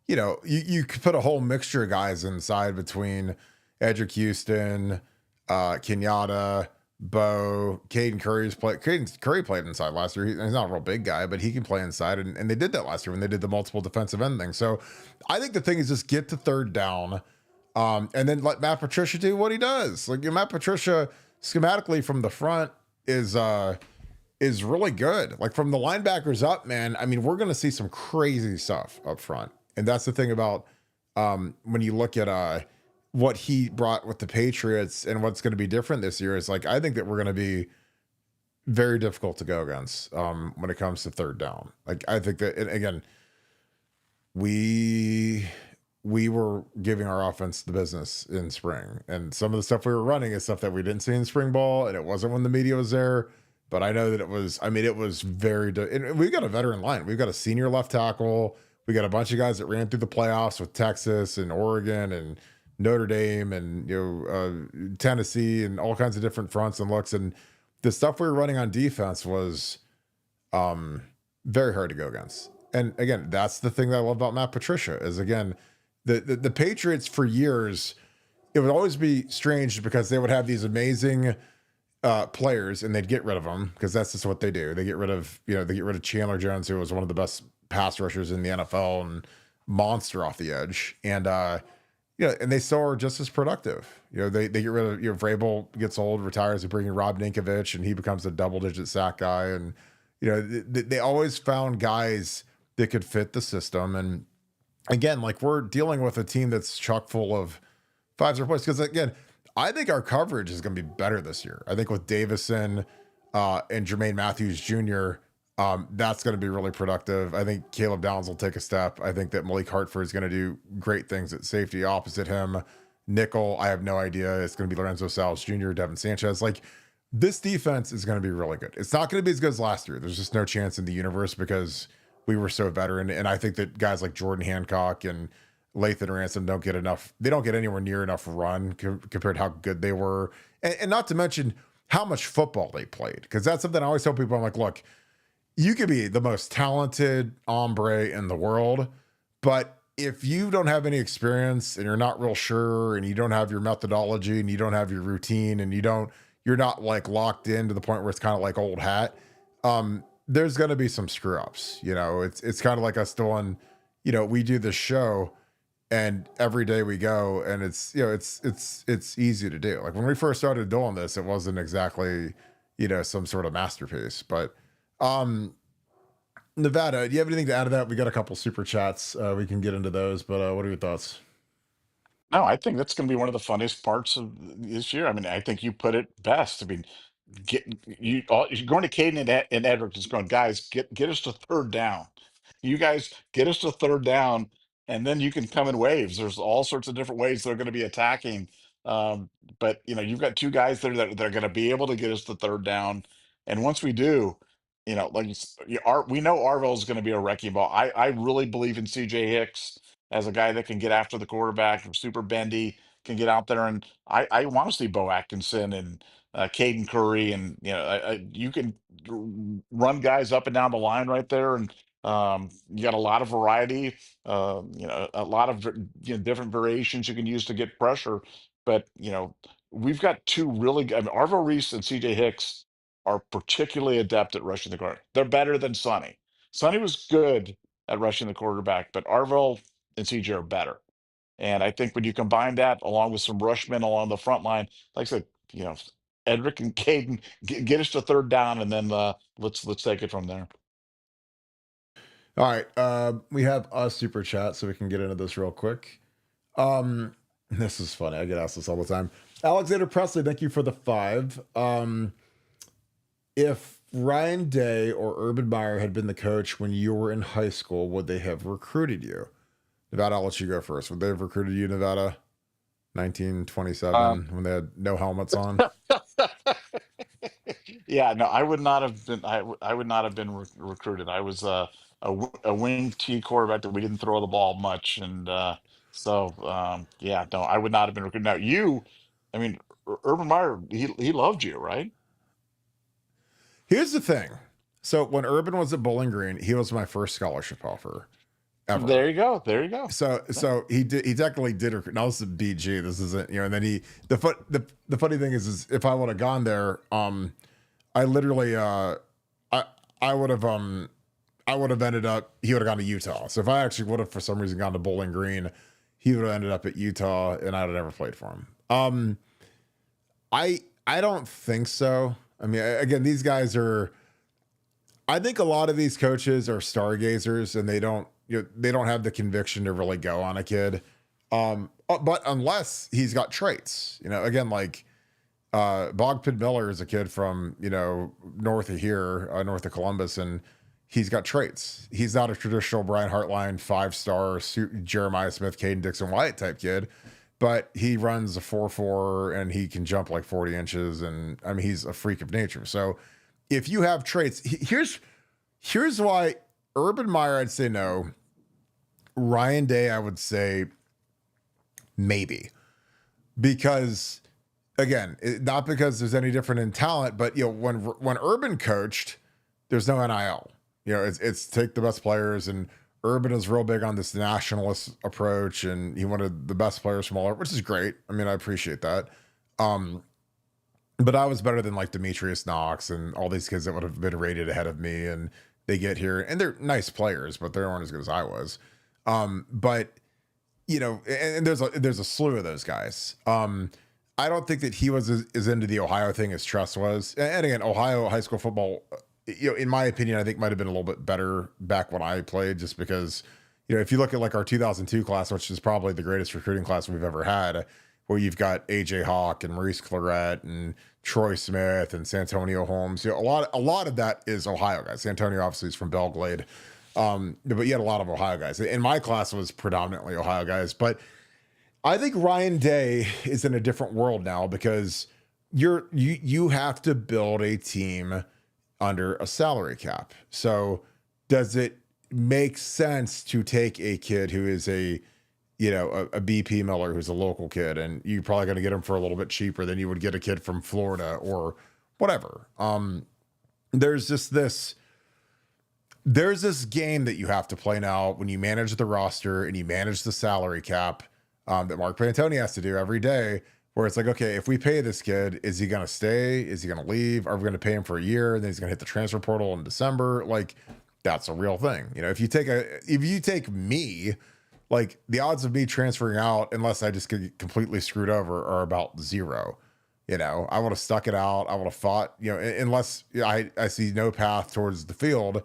you could put a whole mixture of guys inside between Edric Houston, Kenyatta, Bo, Caden Curry played inside last year. He's not a real big guy, but he can play inside. And they did that last year when they did the multiple defensive end thing. So I think the thing is just get to third down. And then let Matt Patricia do what he does. Like Matt Patricia schematically from the front is really good. Like from the linebackers up, man. I mean, we're gonna see some crazy stuff up front. And that's the thing about when you look at what he brought with the Patriots and what's going to be different this year is like I think that we're going to be very difficult to go against when it comes to third down. Like I think that, and again, we were giving our offense the business in spring, and some of the stuff we were running is stuff that we didn't see in spring ball, and it wasn't when the media was there. But I know that it was. I mean, it was and we've got a veteran line. We've got a senior left tackle. We got a bunch of guys that ran through the playoffs with Texas and Oregon and Notre Dame and Tennessee and all kinds of different fronts and looks. And the stuff we were running on defense was very hard to go against. And again, that's the thing that I love about Matt Patricia is again, the Patriots for years, it would always be strange because they would have these amazing players, and they'd get rid of them because that's just what they do. They get rid of, they get rid of Chandler Jones, who was one of the best pass rushers in the NFL and monster off the edge. And and they still are just as productive. They get rid of, Vrabel gets old, retires, they bring in Rob Ninkovich, and he becomes a double-digit sack guy. And they always found guys that could fit the system. And again, like, we're dealing with a team that's chock full of five-star players because, again, I think our coverage is going to be better this year. I think with Davison and Jermaine Matthews Jr., that's going to be really productive. I think Caleb Downs will take a step. I think that Malik Hartford is going to do great things at safety opposite him. Nickel, I have no idea. It's going to be Lorenzo Salles Jr., Devin Sanchez. Like, this defense is going to be really good. It's not going to be as good as last year. There's just no chance in the universe because we were so veteran. And I think that guys like Jordan Hancock and Lathan Ransom don't get enough. They don't get anywhere near enough run compared to how good they were. And not to mention how much football they played. Because that's something I always tell people. I'm like, look, you could be the most talented hombre in the world, but if you don't have any experience and you're not real sure and you don't have your methodology and you don't have your routine and you're not like locked in to the point where it's kind of like old hat, there's going to be some screw ups. It's kind of like us doing, we do this show and every day we go and it's easy to do. Like when we first started doing this, it wasn't exactly, some sort of masterpiece, but Nevada, do you have anything to add to that? We got a couple super chats. We can get into those, but what are your thoughts? No, I think that's going to be one of the funniest parts of this year. I mean, I think you put it best. I mean, you're going to Caden and Edric, just going, guys, get us to third down. You guys get us to third down, and then you can come in waves. There's all sorts of different ways they're going to be attacking. But you've got two guys there that are going to be able to get us to third down. And once we do, like we know Arville is going to be a wrecking ball. I really believe in CJ Hicks as a guy that can get after the quarterback, super bendy, can get out there. And I want to see Bo Atkinson and Caden Curry, and you can run guys up and down the line right there, and you got a lot of variety, a lot of different variations you can use to get pressure. But we've got two really good. I mean, Arvo Reese and CJ Hicks are particularly adept at rushing the quarterback. They're better than Sonny. Sonny was good at rushing the quarterback, but Arvo and CJ are better. And I think when you combine that along with some rushmen along the front line, like I said, Edric and Caden get us to third down, and then let's take it from there. All right. We have a super chat, so we can get into this real quick. This is funny. I get asked this all the time. Alexander Presley, thank you for the 5. If Ryan Day or Urban Meyer had been the coach when you were in high school, would they have recruited you? Nevada, I'll let you go first. Would they have recruited you, Nevada? 1927, when they had no helmets on? Yeah, no, I would not have been. I would not have been recruited. I was a wing T quarterback that we didn't throw the ball much, and yeah, no, I would not have been recruited. Now I mean, Urban Meyer, he loved you, right? Here's the thing. So when Urban was at Bowling Green, he was my first scholarship offer ever. There you go. There you go. So he technically did recruit. Now this is BG. This isn't, and then the funny thing is if I would have gone there, I literally, I would have ended up, he would have gone to Utah. So if I actually would have, for some reason, gone to Bowling Green, he would have ended up at Utah and I would have never played for him. I don't think so. I mean, again, these guys I think a lot of these coaches are stargazers and they don't have the conviction to really go on a kid. But unless he's got traits, again, like, Bogpin Miller is a kid from, north of here, north of Columbus, and he's got traits. He's not a traditional Brian Hartline 5-star Jeremiah Smith, Caden Dixon Wyatt type kid, but he runs a 4.4 and he can jump like 40 inches. And I mean, he's a freak of nature. So if you have traits, here's why Urban Meyer, I'd say no. Ryan Day, I would say maybe, because again, not because there's any different in talent, but when Urban coached, there's no NIL. It's take the best players, and Urban is real big on this nationalist approach, and he wanted the best players from all over, which is great. I mean, I appreciate that. but I was better than like Demetrius Knox and all these kids that would have been rated ahead of me. And they get here and they're nice players, but they aren't as good as I was. But and there's a slew of those guys. I don't think that he was as into the Ohio thing as Tress was. And again, Ohio high school football, in my opinion, I think might have been a little bit better back when I played, just because, if you look at like our 2002 class, which is probably the greatest recruiting class we've ever had, where you've got AJ Hawk and Maurice Claret and Troy Smith and Santonio Holmes. A lot of that is Ohio guys. Santonio obviously is from Belglade. But you had a lot of Ohio guys. In my class was predominantly Ohio guys, but I think Ryan Day is in a different world now, because you have to build a team under a salary cap. So does it make sense to take a kid who is a BP Miller who's a local kid, and you're probably going to get him for a little bit cheaper than you would get a kid from Florida or whatever? There's just this there's this game that you have to play now when you manage the roster and you manage the salary cap, that Mark Pantoni has to do every day, where it's like, okay, if we pay this kid, is he going to stay? Is he going to leave? Are we going to pay him for a year and then he's going to hit the transfer portal in December? Like, that's a real thing. If you take me, like, the odds of me transferring out, unless I just get completely screwed over, are about zero. I would have stuck it out. I would have fought, unless I see no path towards the field,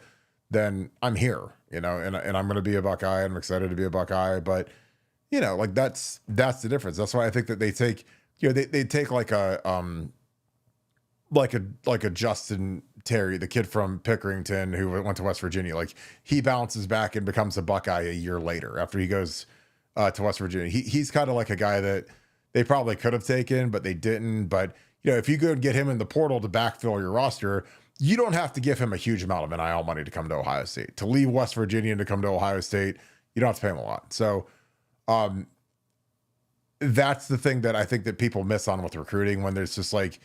then I'm here, and I'm going to be a Buckeye. I'm excited to be a Buckeye, but like that's the difference. That's why I think that they take, they take like a Justin Terry, the kid from Pickerington who went to West Virginia. Like, he bounces back and becomes a Buckeye a year later after he goes to West Virginia. He's kind of like a guy that they probably could have taken, but they didn't. But if you go and get him in the portal to backfill your roster, you don't have to give him a huge amount of NIL money to come to Ohio State. To leave West Virginia and to come to Ohio State, you don't have to pay him a lot. So that's the thing that I think that people miss on with recruiting, when there's just like,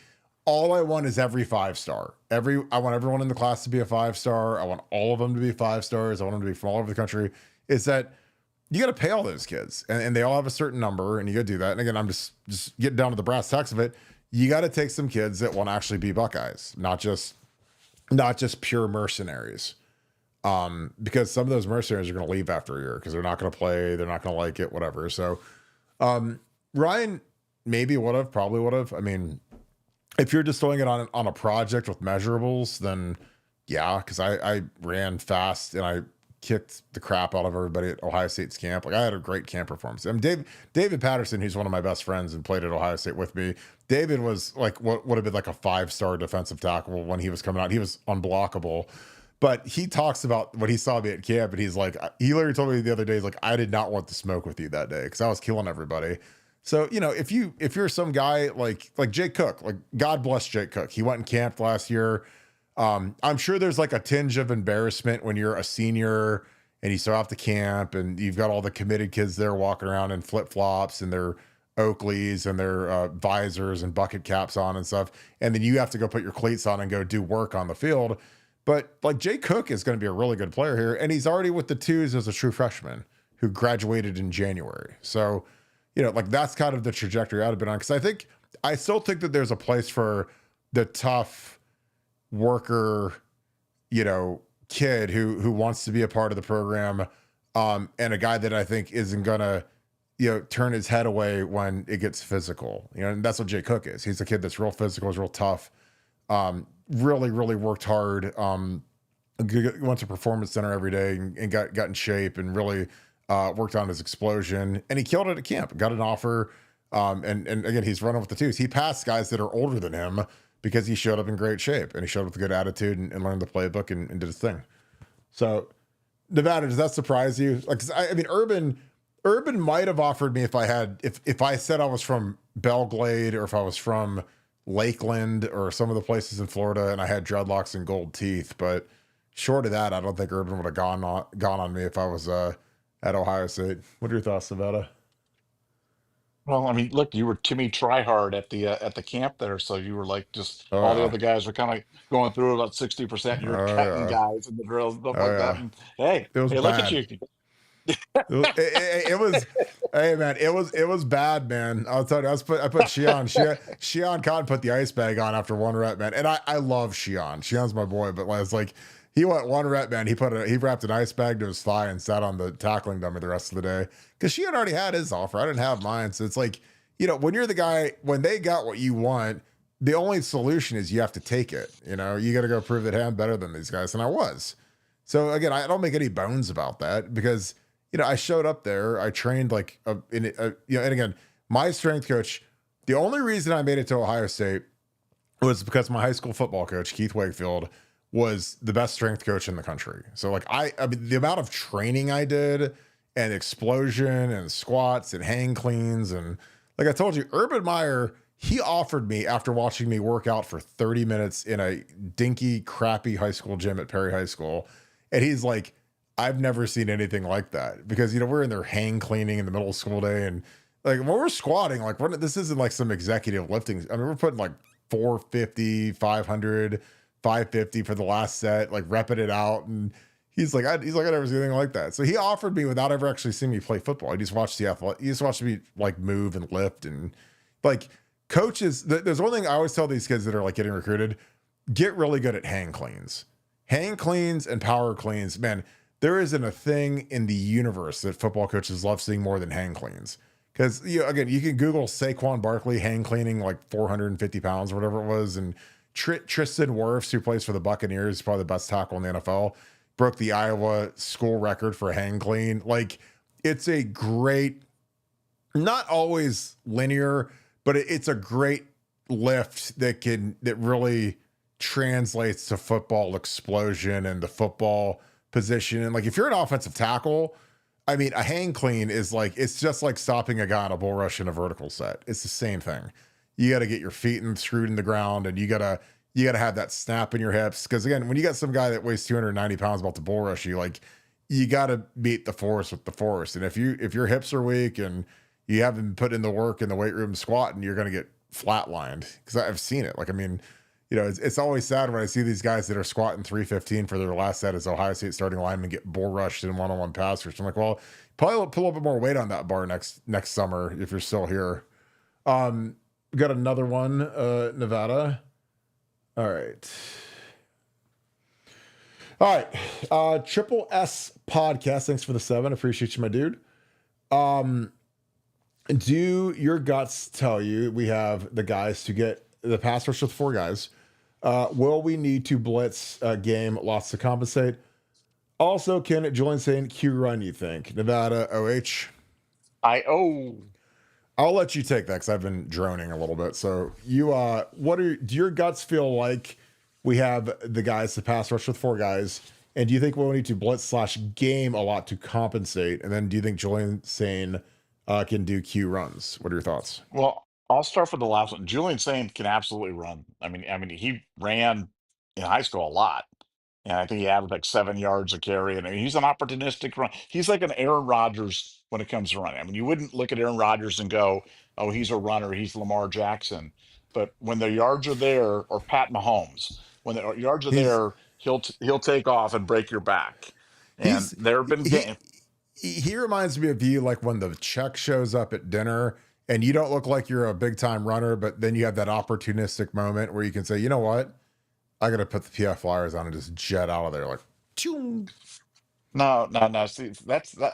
all I want is every 5-star. I want everyone in the class to be a 5-star. I want all of them to be 5-stars. I want them to be from all over the country. Is that you got to pay all those kids, and they all have a certain number, and you got to do that. And again, I'm just getting down to the brass tacks of it. You got to take some kids that want to actually be Buckeyes, not just pure mercenaries. Because some of those mercenaries are going to leave after a year because they're not going to play, they're not going to like it, whatever. So Ryan maybe would have, probably would have. I mean, if you're just throwing it on a project with measurables, then yeah, because I ran fast and I kicked the crap out of everybody at Ohio State's camp. Like, I had a great camp performance. I mean, David Patterson, who's one of my best friends and played at Ohio State with me. David was like what would have been like a 5-star defensive tackle when he was coming out. He was unblockable. But he talks about what he saw me at camp, and he's like, he literally told me the other day, he's like, I did not want to smoke with you that day because I was killing everybody. So, if you're some guy like Jake Cook, like, God bless Jake Cook. He went and camped last year. I'm sure there's like a tinge of embarrassment when you're a senior and you start off the camp and you've got all the committed kids there walking around in flip flops and their Oakleys and their visors and bucket caps on and stuff. And then you have to go put your cleats on and go do work on the field. But like, Jay Cook is going to be a really good player here. And he's already with the twos as a true freshman who graduated in January. So, like, that's kind of the trajectory I'd have been on. Cause I still think that there's a place for the tough worker, kid who wants to be a part of the program. And a guy that I think isn't going to, turn his head away when it gets physical, and that's what Jay Cook is. He's a kid that's real physical, is real tough. Really, really worked hard. Went to Performance Center every day and got in shape and really worked on his explosion. And he killed it at camp. Got an offer. And again, he's running with the twos. He passed guys that are older than him because he showed up in great shape and he showed up with a good attitude and learned the playbook and did his thing. So, Nevada, does that surprise you? Like, I mean, Urban might have offered me if I said I was from Belglade or if I was from Lakeland or some of the places in Florida and I had dreadlocks and gold teeth. But short of that, I don't think Urban would have gone on me if I was at Ohio State. What are your thoughts, Nevada? Well, I mean, look, you were Timmy Tryhard at the camp there, so you were like, just Oh all the yeah. other guys were kind of going through about 60%. You were Oh cutting yeah. guys in the drills, stuff Oh like that. yeah. And hey, It was look at bad. you. It was, hey man, it was bad, man. I'll tell you, I put Shion Khan put the ice bag on after one rep, man. And I love Shion. Shion's my boy, but it's like he went one rep, man. He wrapped an ice bag to his thigh and sat on the tackling dummy the rest of the day because Shion already had his offer. I didn't have mine, so it's like, when you're the guy, when they got what you want, the only solution is you have to take it. You got to go prove that, hey, I'm better than these guys, and I was. So again, I don't make any bones about that because I showed up there. I trained like and again, my strength coach. The only reason I made it to Ohio State was because my high school football coach, Keith Wakefield, was the best strength coach in the country. So like I mean, the amount of training I did and explosion and squats and hang cleans and like I told you, Urban Meyer, he offered me after watching me work out for 30 minutes in a dinky, crappy high school gym at Perry High School. And he's like, I've never seen anything like that because, we're in there hang cleaning in the middle of school day. And like when we're squatting, like this isn't like some executive lifting. I mean, we're putting like 450, 500, 550 for the last set, like repping it out. And he's like, I never seen anything like that. So he offered me without ever actually seeing me play football. He just watched he just watched me like move and lift and like coaches. There's one thing I always tell these kids that are like getting recruited, get really good at hang cleans and power cleans, man. There isn't a thing in the universe that football coaches love seeing more than hang cleans. Because, again, you can Google Saquon Barkley hang cleaning like 450 pounds or whatever it was. And Tristan Wirfs, who plays for the Buccaneers, probably the best tackle in the NFL, broke the Iowa school record for hang clean. Like, it's a great, not always linear, but it's a great lift that really translates to football explosion and the football position. And like if you're an offensive tackle, I mean, a hang clean is like, it's just like stopping a guy on a bull rush in a vertical set. It's the same thing. You got to get your feet screwed in the ground and you gotta have that snap in your hips. Cause again, when you got some guy that weighs 290 pounds about to bull rush you, like you got to beat the force with the force. And if your hips are weak and you haven't put in the work in the weight room squatting, you're going to get flatlined. Cause I've seen it. Like, I mean, it's always sad when I see these guys that are squatting 315 for their last set as Ohio State starting linemen get bull rushed in one-on-one pass rush. I'm like, well, probably put a little bit more weight on that bar next summer if you're still here. We got another one, Nevada. All right. Triple S podcast. Thanks for the 7. Appreciate you, my dude. Do your guts tell you we have the guys to get the pass rush with 4 guys? Will we need to blitz game lots to compensate? Also, can Julian saying Q run, you think? Nevada OH? I'll let you take that because I've been droning a little bit. So do your guts feel like we have the guys to pass rush with 4 guys? And do you think we'll need to blitz / game a lot to compensate? And then do you think Julian Sane can do Q runs? What are your thoughts? Well, I'll start for the last one. Julian Saint can absolutely run. I mean, he ran in high school a lot. And I think he added like 7 yards a carry. And I mean, he's an opportunistic run. He's like an Aaron Rodgers when it comes to running. I mean, you wouldn't look at Aaron Rodgers and go, oh, he's a runner. He's Lamar Jackson. But when the yards are there, or Pat Mahomes, when the yards are He's there, he'll take off and break your back. And he's there have been he games. he reminds me of you like when the check shows up at dinner and you don't look like you're a big time runner, but then you have that opportunistic moment where you can say, you know what? I got to put the PF Flyers on and just jet out of there. Like, choo. No, no, no. See,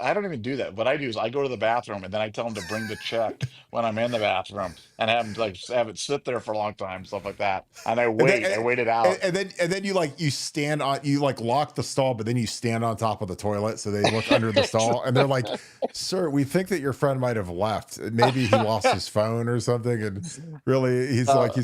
I don't even do that. What I do is I go to the bathroom and then I tell them to bring the check when I'm in the bathroom and have it sit there for a long time, stuff like that. And I And then, wait. I wait it out. and then you stand on, you like lock the stall, but then you stand on top of the toilet. So they look under the stall and they're like, sir, we think that your friend might've left. Maybe he lost his phone or something. And really he's like,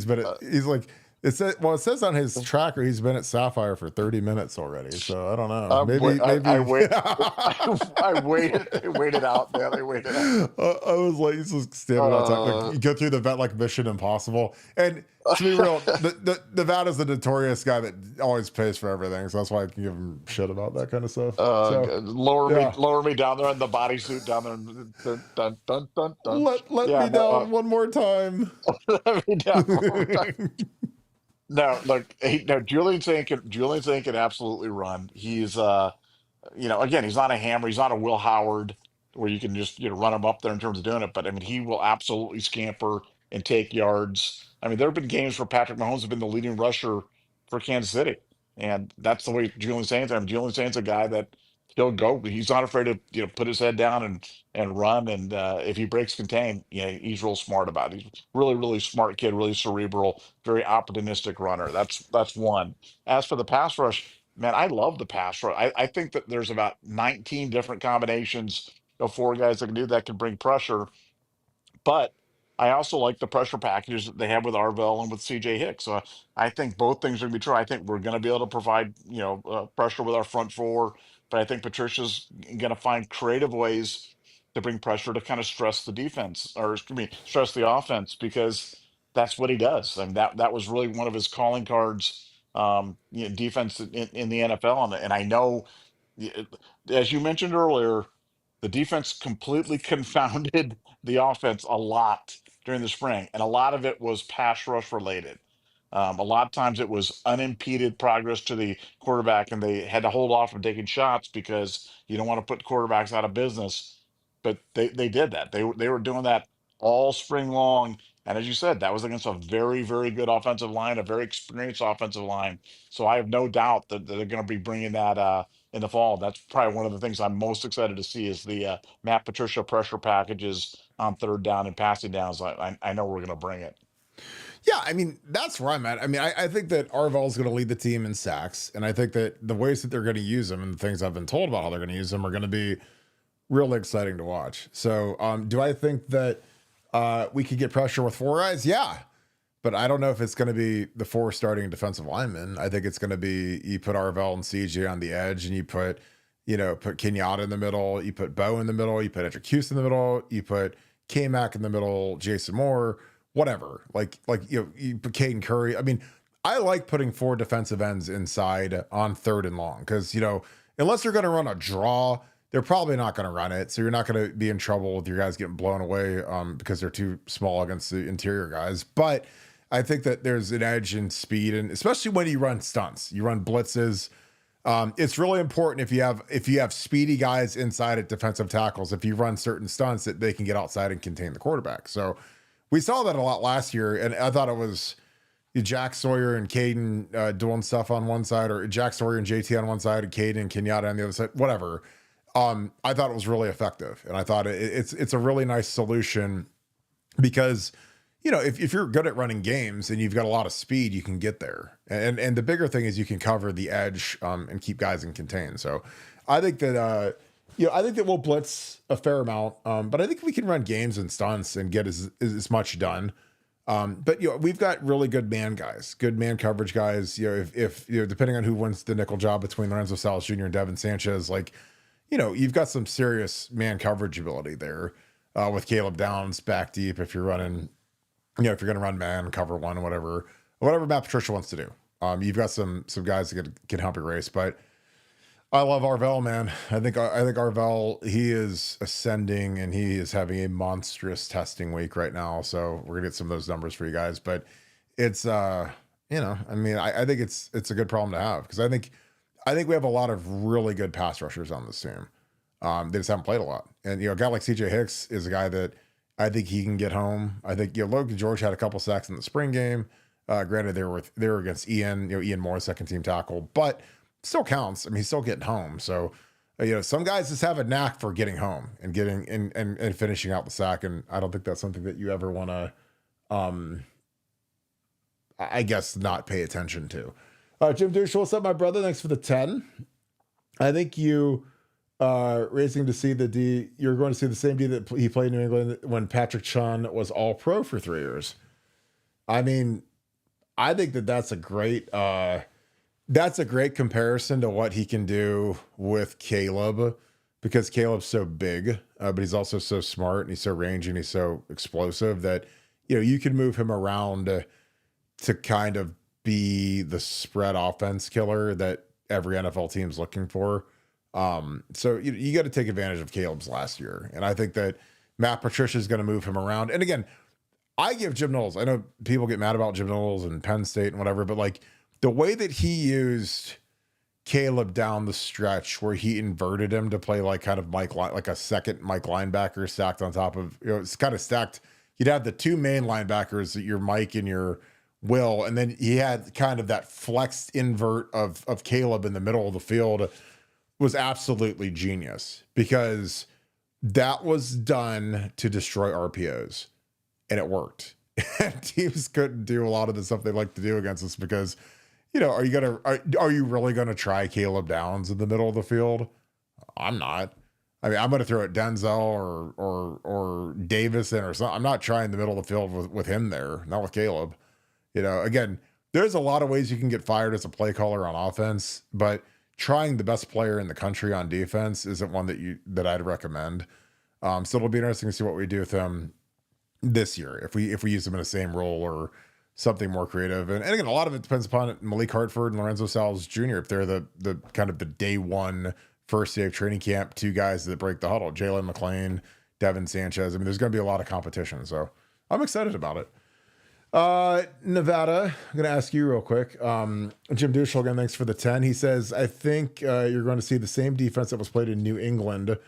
it says on his tracker he's been at Sapphire for 30 minutes already. So I don't know. I wait. I waited out, man. I waited out. I was like, he's just standing outside. Like, you go through the vet like Mission Impossible. And to be real, the Nevada's the notorious guy that always pays for everything. So that's why I can give him shit about that kind of stuff. Lower me down there in the bodysuit down there. Dun, dun, dun, dun, dun. Let Yeah, me down one more time. let me down one more time. No, look, no, Julian Saint can absolutely run. again, he's not a Hammer, he's not a Will Howard where you can just run him up there in terms of doing it. But I mean, he will absolutely scamper and take yards. I mean, there have been games where Patrick Mahomes has been the leading rusher for Kansas City, and that's the way Julian Saints. I mean, Julian Saints a guy that he'll go. He's not afraid to put his head down and run. And if he breaks contain, he's real smart about it. He's really really smart kid, really cerebral, very opportunistic runner. That's one. As for the pass rush. Man, I love the pass rush. I think that there's about 19 different combinations of four guys that can do that can bring pressure. But I also like the pressure packages that they have with Arvell and with CJ Hicks. So I think both things are going to be true. I think we're going to be able to provide, pressure with our front four. But I think Patricia's going to find creative ways to bring pressure to kind of stress the defense, or excuse me, stress the offense, because that's what he does. And that was really one of his calling cards. Defense in the NFL, and I know, y- as you mentioned earlier, the defense completely confounded the offense a lot during the spring, and a lot of it was pass rush related. A lot of times it was unimpeded progress to the quarterback, and they had to hold off from taking shots because you don't want to put quarterbacks out of business. But they did that. They were doing that all spring long. And as you said, that was against a very, very good offensive line, a very experienced offensive line. So I have no doubt that they're going to be bringing that in the fall. That's probably one of the things I'm most excited to see is the Matt Patricia pressure packages on third down and passing downs. I know we're going to bring it. Yeah, I mean, that's where I'm at. I mean, I think that Arvell's going to lead the team in sacks, and I think that the ways that they're going to use him and the things I've been told about how they're going to use him are going to be really exciting to watch. So, do I think that we could get pressure with four guys? Yeah, but I don't know if it's going to be the four starting defensive linemen. I think it's going to be you put Arvell and CJ on the edge, and you put Kenyatta in the middle, you put Bo in the middle, you put Edric Hughes in the middle, you put K-Mac in the middle, Jason Moore, whatever. You put Caden Curry. I mean, I like putting four defensive ends inside on third and long because unless you're going to run a draw, they're probably not going to run it. So you're not going to be in trouble with your guys getting blown away because they're too small against the interior guys. But I think that there's an edge in speed, and especially when you run stunts, you run blitzes. It's really important if you have speedy guys inside at defensive tackles. If you run certain stunts, that they can get outside and contain the quarterback. So we saw that a lot last year, and I thought it was Jack Sawyer and Caden doing stuff on one side, or Jack Sawyer and JT on one side, and Caden and Kenyatta on the other side. Whatever. I thought it was really effective, and I thought it's a really nice solution because if you're good at running games and you've got a lot of speed, you can get there. And the bigger thing is you can cover the edge and keep guys in contain. So I think that I think that we'll blitz a fair amount, but I think we can run games and stunts and get as much done. But we've got really good man guys, good man coverage guys. If depending on who wins the nickel job between Lorenzo Salas Jr. and Devin Sanchez, you've got some serious man coverage ability there with Caleb Downs back deep. If you're running, if you're going to run man cover one, whatever Matt Patricia wants to do, you've got some guys that can help your race. But I love Arvell, man. I think Arvell, he is ascending and he is having a monstrous testing week right now. So we're gonna get some of those numbers for you guys. But it's I think it's a good problem to have because I think we have a lot of really good pass rushers on this team. They just haven't played a lot. And a guy like CJ Hicks is a guy that I think he can get home. I think Logan George had a couple sacks in the spring game. Granted, they were against Ian Moore, second team tackle, but still counts. I mean, he's still getting home. So, some guys just have a knack for getting home and getting and finishing out the sack. And I don't think that's something that you ever want to, I guess, not pay attention to. Jim Douche, what's up, my brother? Thanks for the 10. I think you racing to see you're going to see the same D that he played in New England when Patrick Chung was all pro for 3 years. I mean, I think that's a great, comparison to what he can do with Caleb because Caleb's so big, but he's also so smart and he's so rangy and he's so explosive that, you can move him around to kind of be the spread offense killer that every NFL team's looking for. So you got to take advantage of Caleb's last year. And I think that Matt Patricia is going to move him around. And again, I give Jim Knowles, I know people get mad about Jim Knowles and Penn State and whatever, but the way that he used Caleb down the stretch where he inverted him to play like kind of like a second Mike linebacker stacked on top of, it's kind of stacked. You'd have the two main linebackers, your Mike and your Will, and then he had kind of that flexed invert of Caleb in the middle of the field. Was absolutely genius because that was done to destroy RPOs and it worked. And teams couldn't do a lot of the stuff they like to do against us because, are you really gonna try Caleb Downs in the middle of the field? I'm not. I mean, I'm gonna throw at Denzel or Davison or something. I'm not trying the middle of the field with him there, not with Caleb. Again, there's a lot of ways you can get fired as a play caller on offense, but trying the best player in the country on defense isn't one that I'd recommend. So it'll be interesting to see what we do with him this year if we use him in the same role or something more creative. And again, a lot of it depends upon Malik Hartford and Lorenzo Salles Jr. if they're the kind of the day one first day of training camp, two guys that break the huddle, Jalen McLean, Devin Sanchez. I mean, there's going to be a lot of competition, so I'm excited about it. Nevada, I'm going to ask you real quick. Jim Dushel, again, thanks for the 10. He says, I think you're going to see the same defense that was played in New England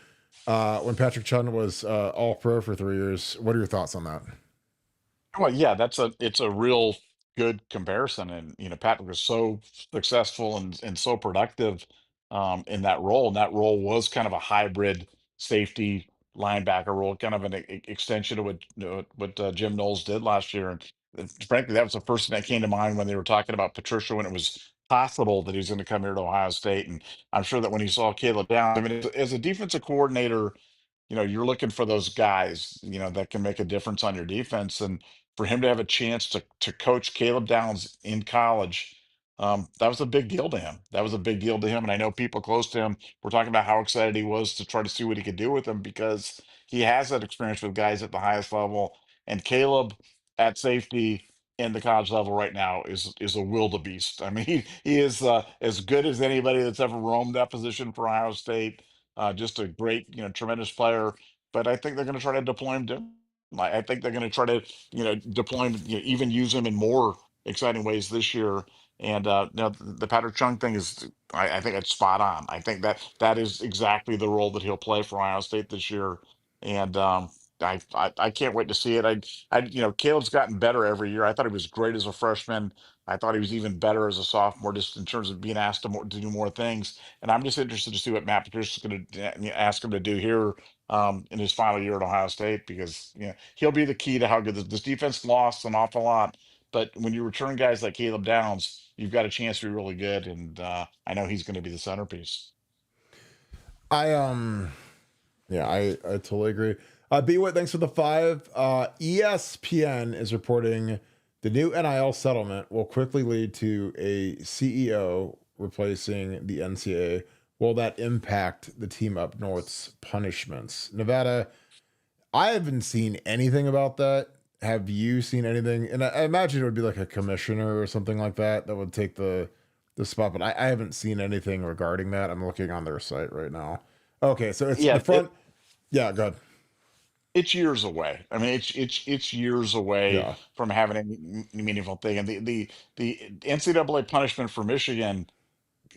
when Patrick Chung was all pro for 3 years. What are your thoughts on that? Well, yeah, it's a real good comparison, and Patrick was so successful and so productive in that role. And that role was kind of a hybrid safety linebacker role, kind of an extension of what Jim Knowles did last year. And frankly, that was the first thing that came to mind when they were talking about Patricia when it was possible that he was going to come here to Ohio State. And I'm sure that when he saw Caleb Downs, I mean, as a defensive coordinator, you're looking for those guys, that can make a difference on your defense. And for him to have a chance to coach Caleb Downs in college, that was a big deal to him. That was a big deal to him. And I know people close to him were talking about how excited he was to try to see what he could do with him because he has that experience with guys at the highest level. And Caleb at safety in the college level right now is a wildebeest. I mean, he is as good as anybody that's ever roamed that position for Ohio State. Just a great, tremendous player. But I think they're going to try to deploy him. I think they're going to try to, deploy him, even use him in more exciting ways this year. And now the Patrick Chung thing is, I think it's spot on. I think that is exactly the role that he'll play for Ohio State this year. And I can't wait to see it. Caleb's gotten better every year. I thought he was great as a freshman. I thought he was even better as a sophomore, just in terms of being asked to do more things. And I'm just interested to see what Matt Patricia's going to ask him to do here in his final year at Ohio State, because he'll be the key to how good this defense lost an awful lot. But when you return guys like Caleb Downs, you've got a chance to be really good. And I know he's going to be the centerpiece. I Yeah, I totally agree. B-Wit, thanks for the 5. ESPN is reporting the new NIL settlement will quickly lead to a CEO replacing the NCAA. Will that impact the team up north's punishments? Nevada, I haven't seen anything about that. Have you seen anything? And I imagine it would be like a commissioner or something like that that would take the spot, but I haven't seen anything regarding that. I'm looking on their site right now. Okay, so it's Yeah, the front. Yeah, go ahead. it's years away. I mean, it's years away Yeah, from having any meaningful thing. And the NCAA punishment for Michigan,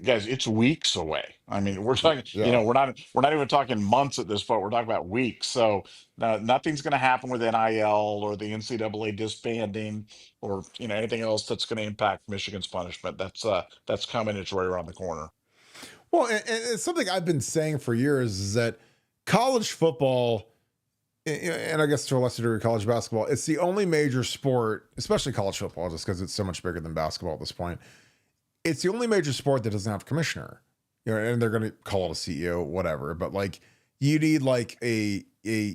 guys, it's weeks away. I mean, we're talking, yeah. we're not even talking months at this point. We're talking about weeks. So nothing's going to happen with NIL or the NCAA disbanding or anything else that's going to impact Michigan's punishment. That's coming. It's right around the corner. Well, and it's something I've been saying for years is that college football, and I guess to a lesser degree college basketball, it's the only major sport, especially college football, just because it's so much bigger than basketball at this point. It's the only major sport that doesn't have a commissioner, and they're going to call it a CEO, whatever. But like, you need like a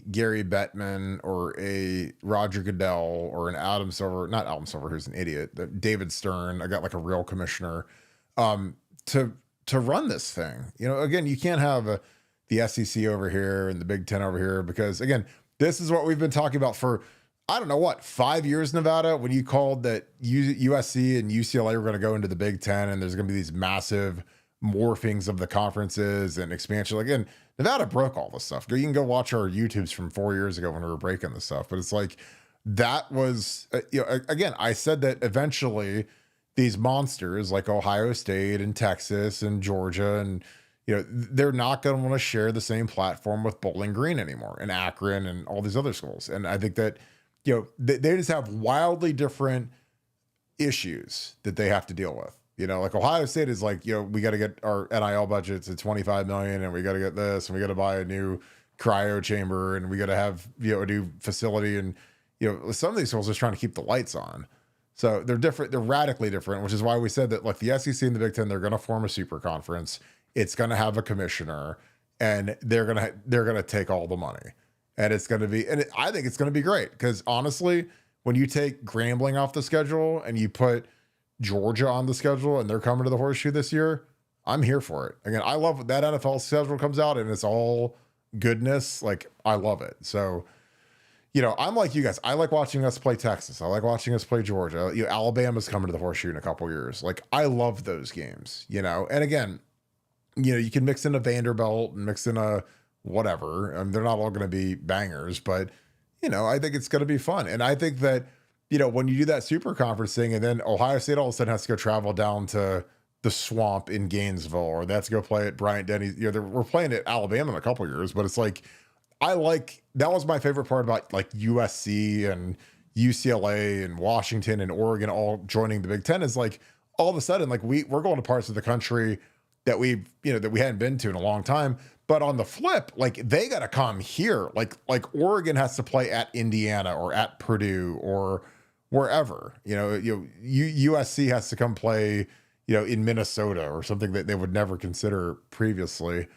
Gary Bettman or a Roger Goodell or an Adam Silver, not Adam Silver, who's an idiot, David Stern. I got like a real commissioner to run this thing. Again, you can't have the SEC over here and the Big Ten over here, because again, this is what we've been talking about for, I don't know what, 5 years, Nevada, when you called that USC and UCLA were going to go into the Big Ten and there's going to be these massive morphings of the conferences and expansion. Again, Nevada broke all this stuff. You can go watch our YouTubes from 4 years ago when we were breaking this stuff. But it's like, that was, again, I said that eventually these monsters like Ohio State and Texas and Georgia and they're not going to want to share the same platform with Bowling Green anymore and Akron and all these other schools. And I think that they just have wildly different issues that they have to deal with. Like Ohio State is like, we got to get our NIL budgets at 25 million and we got to get this and we got to buy a new cryo chamber and we got to have, a new facility. And, some of these schools are just trying to keep the lights on. So they're different. They're radically different, which is why we said that like the SEC and the Big Ten, they're going to form a super conference. It's going to have a commissioner and they're going to take all the money and it's going to be, and I think it's going to be great because honestly, when you take Grambling off the schedule and you put Georgia on the schedule and they're coming to the Horseshoe this year, I'm here for it. Again, I love that NFL schedule comes out and it's all goodness. Like I love it. So, I'm like you guys. I like watching us play Texas. I like watching us play Georgia. Alabama's coming to the Horseshoe in a couple years. Like I love those games, and again, you can mix in a Vanderbilt and mix in a whatever. They're not all going to be bangers, but I think it's going to be fun. And I think that, when you do that super conference thing and then Ohio State all of a sudden has to go travel down to the swamp in Gainesville or they have to go play at Bryant Denny. We're playing at Alabama in a couple years, but it's like, that was my favorite part about like USC and UCLA and Washington and Oregon all joining the Big Ten is like all of a sudden, like we're going to parts of the country that that we hadn't been to in a long time. But on the flip, like they got to come here. Like Oregon has to play at Indiana or at Purdue or wherever. USC has to come play, in Minnesota or something that they would never consider previously.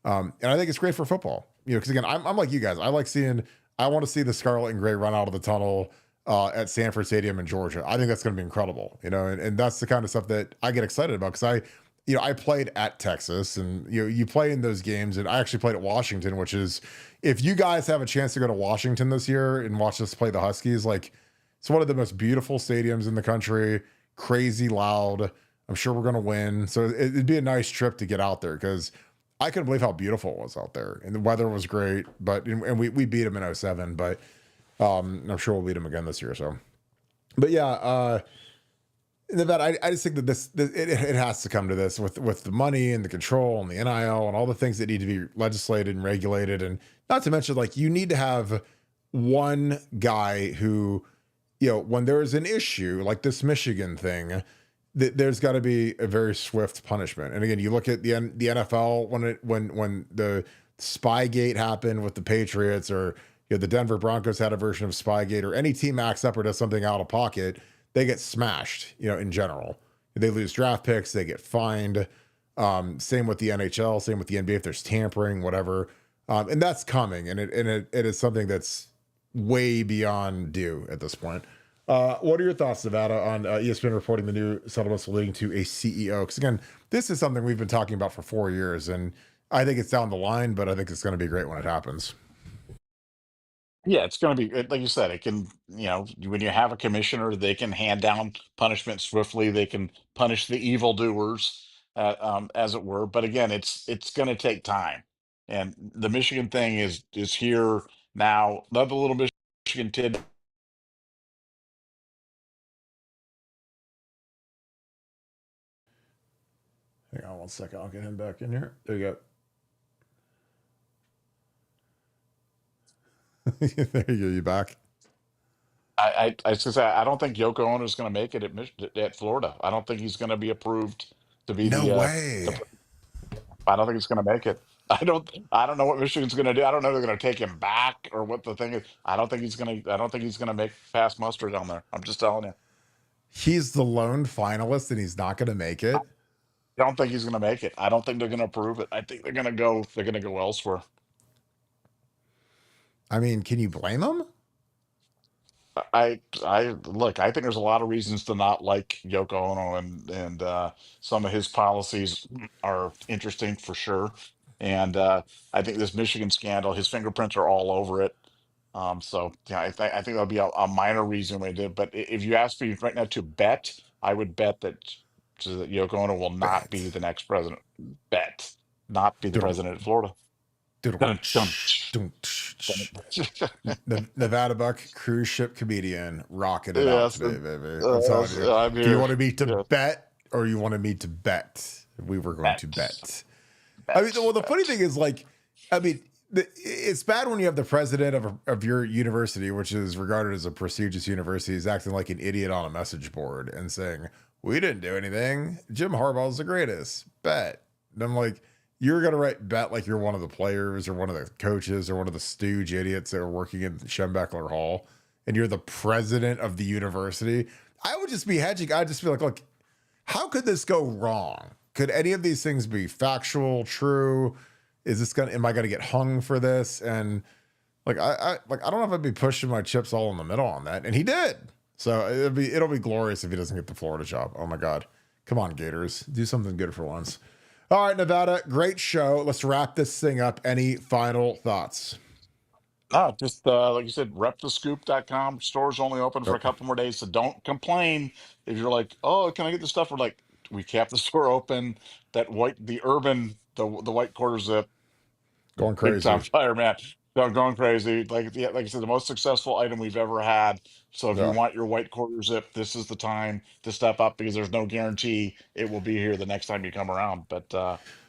And I think it's great for football. Because again, I'm like you guys. I want to see the Scarlet and Gray run out of the tunnel at Sanford Stadium in Georgia. I think that's going to be incredible. And that's the kind of stuff that I get excited about because I played at Texas and, you play in those games and I actually played at Washington, which is if you guys have a chance to go to Washington this year and watch us play the Huskies, like it's one of the most beautiful stadiums in the country, crazy loud. I'm sure we're going to win. So it'd be a nice trip to get out there because I couldn't believe how beautiful it was out there and the weather was great, and we beat them in 07, but I'm sure we'll beat them again this year. So, but yeah, Nevada, I just think that it has to come to this with the money and the control and the NIL and all the things that need to be legislated and regulated. And not to mention, like, you need to have one guy who, when there's an issue like this Michigan thing, there's got to be a very swift punishment. And again, you look at the NFL when the Spygate happened with the Patriots or the Denver Broncos had a version of Spygate or any team acts up or does something out of pocket, they get smashed, in general. They lose draft picks, they get fined. Same with the NHL, same with the NBA if there's tampering, whatever. And that's coming, and it is something that's way beyond due at this point. What are your thoughts, Nevada, on ESPN reporting the new settlements leading to a CEO? Because again, this is something we've been talking about for 4 years, and I think it's down the line, but I think it's going to be great when it happens. Yeah, it's going to be like you said. It can, when you have a commissioner, they can hand down punishment swiftly. They can punish the evildoers, as it were. But again, it's going to take time. And the Michigan thing is here now. Another little Michigan tid. Hang on 1 second. I'll get him back in here. There you go. There you go. You back? I was gonna say I don't think Yoko Ono is going to make it at Florida. I don't think he's going to be approved to be No the. way. I don't think he's going to make it. I don't know what Michigan's going to do. I don't know if they're going to take him back or what the thing is. I don't think he's going to. I don't think he's going to make past muster down there. I'm just telling you. He's the lone finalist and he's not going to make I it. don't think he's going to make it. I don't think they're going to approve it. I think they're going to go. They're going to go elsewhere. I mean, can you blame him? I look. I think there's a lot of reasons to not like Yoko Ono, and some of his policies are interesting for sure. And I think this Michigan scandal, his fingerprints are all over it. So yeah, I think that'll be a minor reason we did. But if you ask me right now to bet, I would bet that Yoko Ono will not be Bet. the next president. Bet not be the Diddle, president of Florida. diddle, Dun, dun. don't. Nevadabuck cruise ship comedian rocking it out Yes, today, baby. I'm telling you. I'm If you here. wanted me to Yes, bet or you wanted me to bet, we were going to bets, bet. I mean, well, bets, the funny thing bets. is, like, I mean, it's bad when you have the president of your university, which is regarded as a prestigious university, is acting like an idiot on a message board and saying, we didn't do anything. Jim Harbaugh's the greatest. Bet. And I'm like, you're going to write bet like you're one of the players or one of the coaches or one of the stooge idiots that are working in Schembechler Hall, and you're the president of the university. I would just be hedging. I'd just be like, look, how could this go wrong? Could any of these things be factual, true? Am I gonna get hung for this? And I don't know if I'd be pushing my chips all in the middle on that. And he did. So it'll be glorious if he doesn't get the Florida job. Oh my God. Come on, Gators. Do something good for once. All right, Nevada, great show. Let's wrap this thing up. Any final thoughts? Just like you said, repthescoop.com. Store's only open for a Nope. couple more days, so don't complain if you're like, oh, can I get the stuff? We're like, we kept the store open. The white quarter zip, Going big time crazy. fire, man. They're going crazy. Like I said, the most successful item we've ever had. So if you Yeah. want your white quarter zip, this is the time to step up because there's no guarantee it will be here the next time you come around. But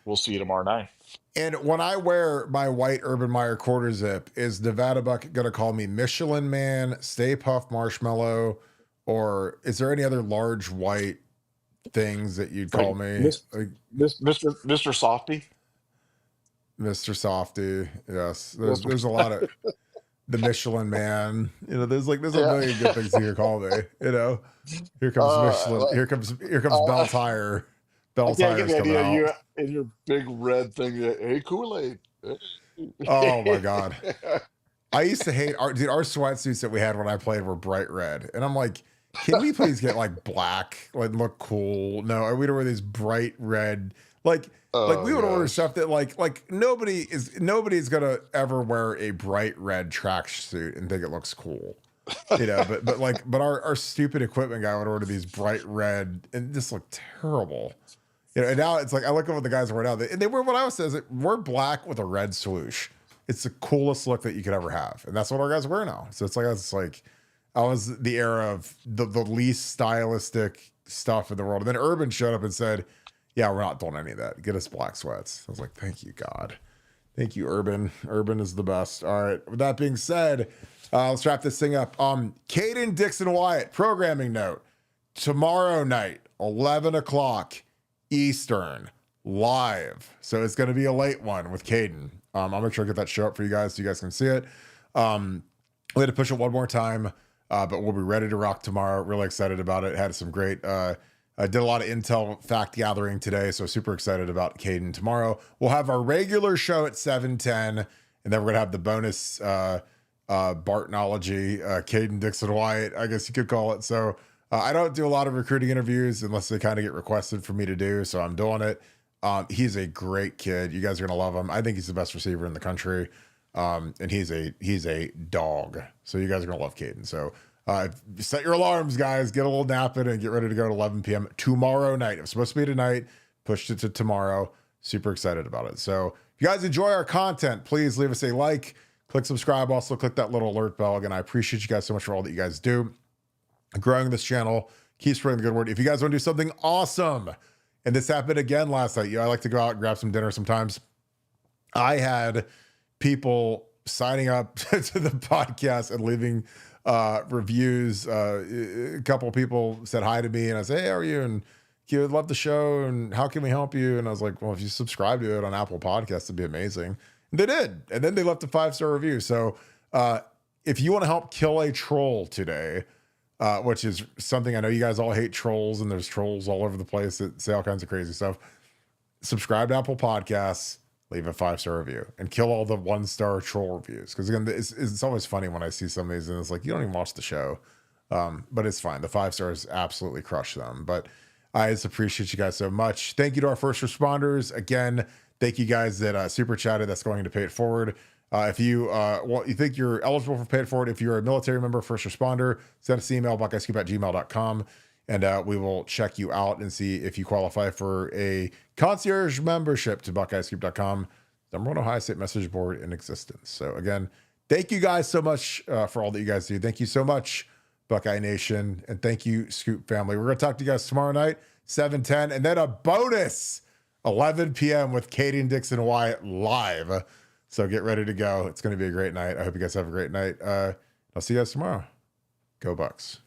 we'll see you tomorrow night. And when I wear my white Urban Meyer quarter zip, is Nevadabuck going to call me Michelin Man, Stay Puft Marshmallow, or is there any other large white things that you'd Like call me? this, Like Mr. Softy. Mr. Softy. Yes. Yes. There's a lot of the Michelin Man. There's a Yeah. million good things you could call me. Here comes Michelin. Here comes Bell Uh, Tire. I Bell can't get Tire's the coming idea of you out. in your big red thing. Hey, Kool-Aid. Oh my God. I used to hate our sweatsuits that we had when I played were bright red. And I'm like, can we please get like black, like look cool? No, we don't wear these bright red, like we Oh would order gosh. stuff that like nobody's gonna ever wear a bright red tracksuit and think it looks cool. But our stupid equipment guy would order these bright red and just look terrible. And now it's like I look at what the guys wear now, and they wear what I was saying, we're black with a red swoosh. It's the coolest look that you could ever have, and that's what our guys wear now. So it's like I was the era of the least stylistic stuff in the world. And then Urban showed up and said, "Yeah, we're not doing any of that. Get us black sweats." I was like, "Thank you, God. Thank you, Urban. Urban is the best." All right. With that being said, let's wrap this thing up. Caden Dixon Wyatt, programming note. Tomorrow night, 11 o'clock Eastern, live. So it's going to be a late one with Caden. I'll make sure I get that show up for you guys so you guys can see it. We had to push it one more time, but we'll be ready to rock tomorrow. Really excited about it. Had some great, I did a lot of intel fact gathering today, so super excited about Caden tomorrow. We'll have our regular show at 7:10, and then we're gonna have the bonus Bartonology, Caden Dixon Wyatt, I guess you could call it. So I don't do a lot of recruiting interviews unless they kind of get requested for me to do, so I'm doing it. He's a great kid. You guys are gonna love him. I think he's the best receiver in the country. And he's a dog. So you guys are gonna love Caden. So set your alarms, guys. Get a little nap in and get ready to go at 11 p.m. tomorrow night. It was supposed to be tonight, pushed it to tomorrow. Super excited about it. So if you guys enjoy our content, please leave us a like, click subscribe. Also click that little alert bell. Again, I appreciate you guys so much for all that you guys do. Growing this channel, keep spreading the good word. If you guys want to do something awesome, and this happened again last night, I like to go out and grab some dinner sometimes. I had people signing up to the podcast and leaving reviews. A couple of people said hi to me and I said, "Hey, how are you? And you would love the show. And how can we help you?" And I was like, "Well, if you subscribe to it on Apple Podcasts, it'd be amazing." And they did. And then they left a 5-star review. So if you want to help kill a troll today, which is something I know you guys all hate trolls, and there's trolls all over the place that say all kinds of crazy stuff. Subscribe to Apple Podcasts, leave a 5-star review, and kill all the 1-star troll reviews. Because again, it's always funny when I see some of these and it's like, you don't even watch the show. But it's fine. The 5 stars absolutely crush them. But I just appreciate you guys so much. Thank you to our first responders. Again, thank you guys that super chatted. That's going to Pay It Forward. If you you think you're eligible for Pay It Forward, if you're a military member, first responder, send us an email, buckeyescoop@gmail.com, and we will check you out and see if you qualify for a concierge membership to buckeyescoop.com, number one Ohio State message board in existence. So again, Thank you guys so much for all that you guys do. Thank you so much, Buckeye Nation. And thank you, Scoop family. We're going to talk to you guys tomorrow night, 7:10, and then a bonus 11 p.m. with Katie and Dixon Wyatt live. So get ready to go. It's going to be a great night. I hope you guys have a great night. I'll see you guys tomorrow. Go Bucks.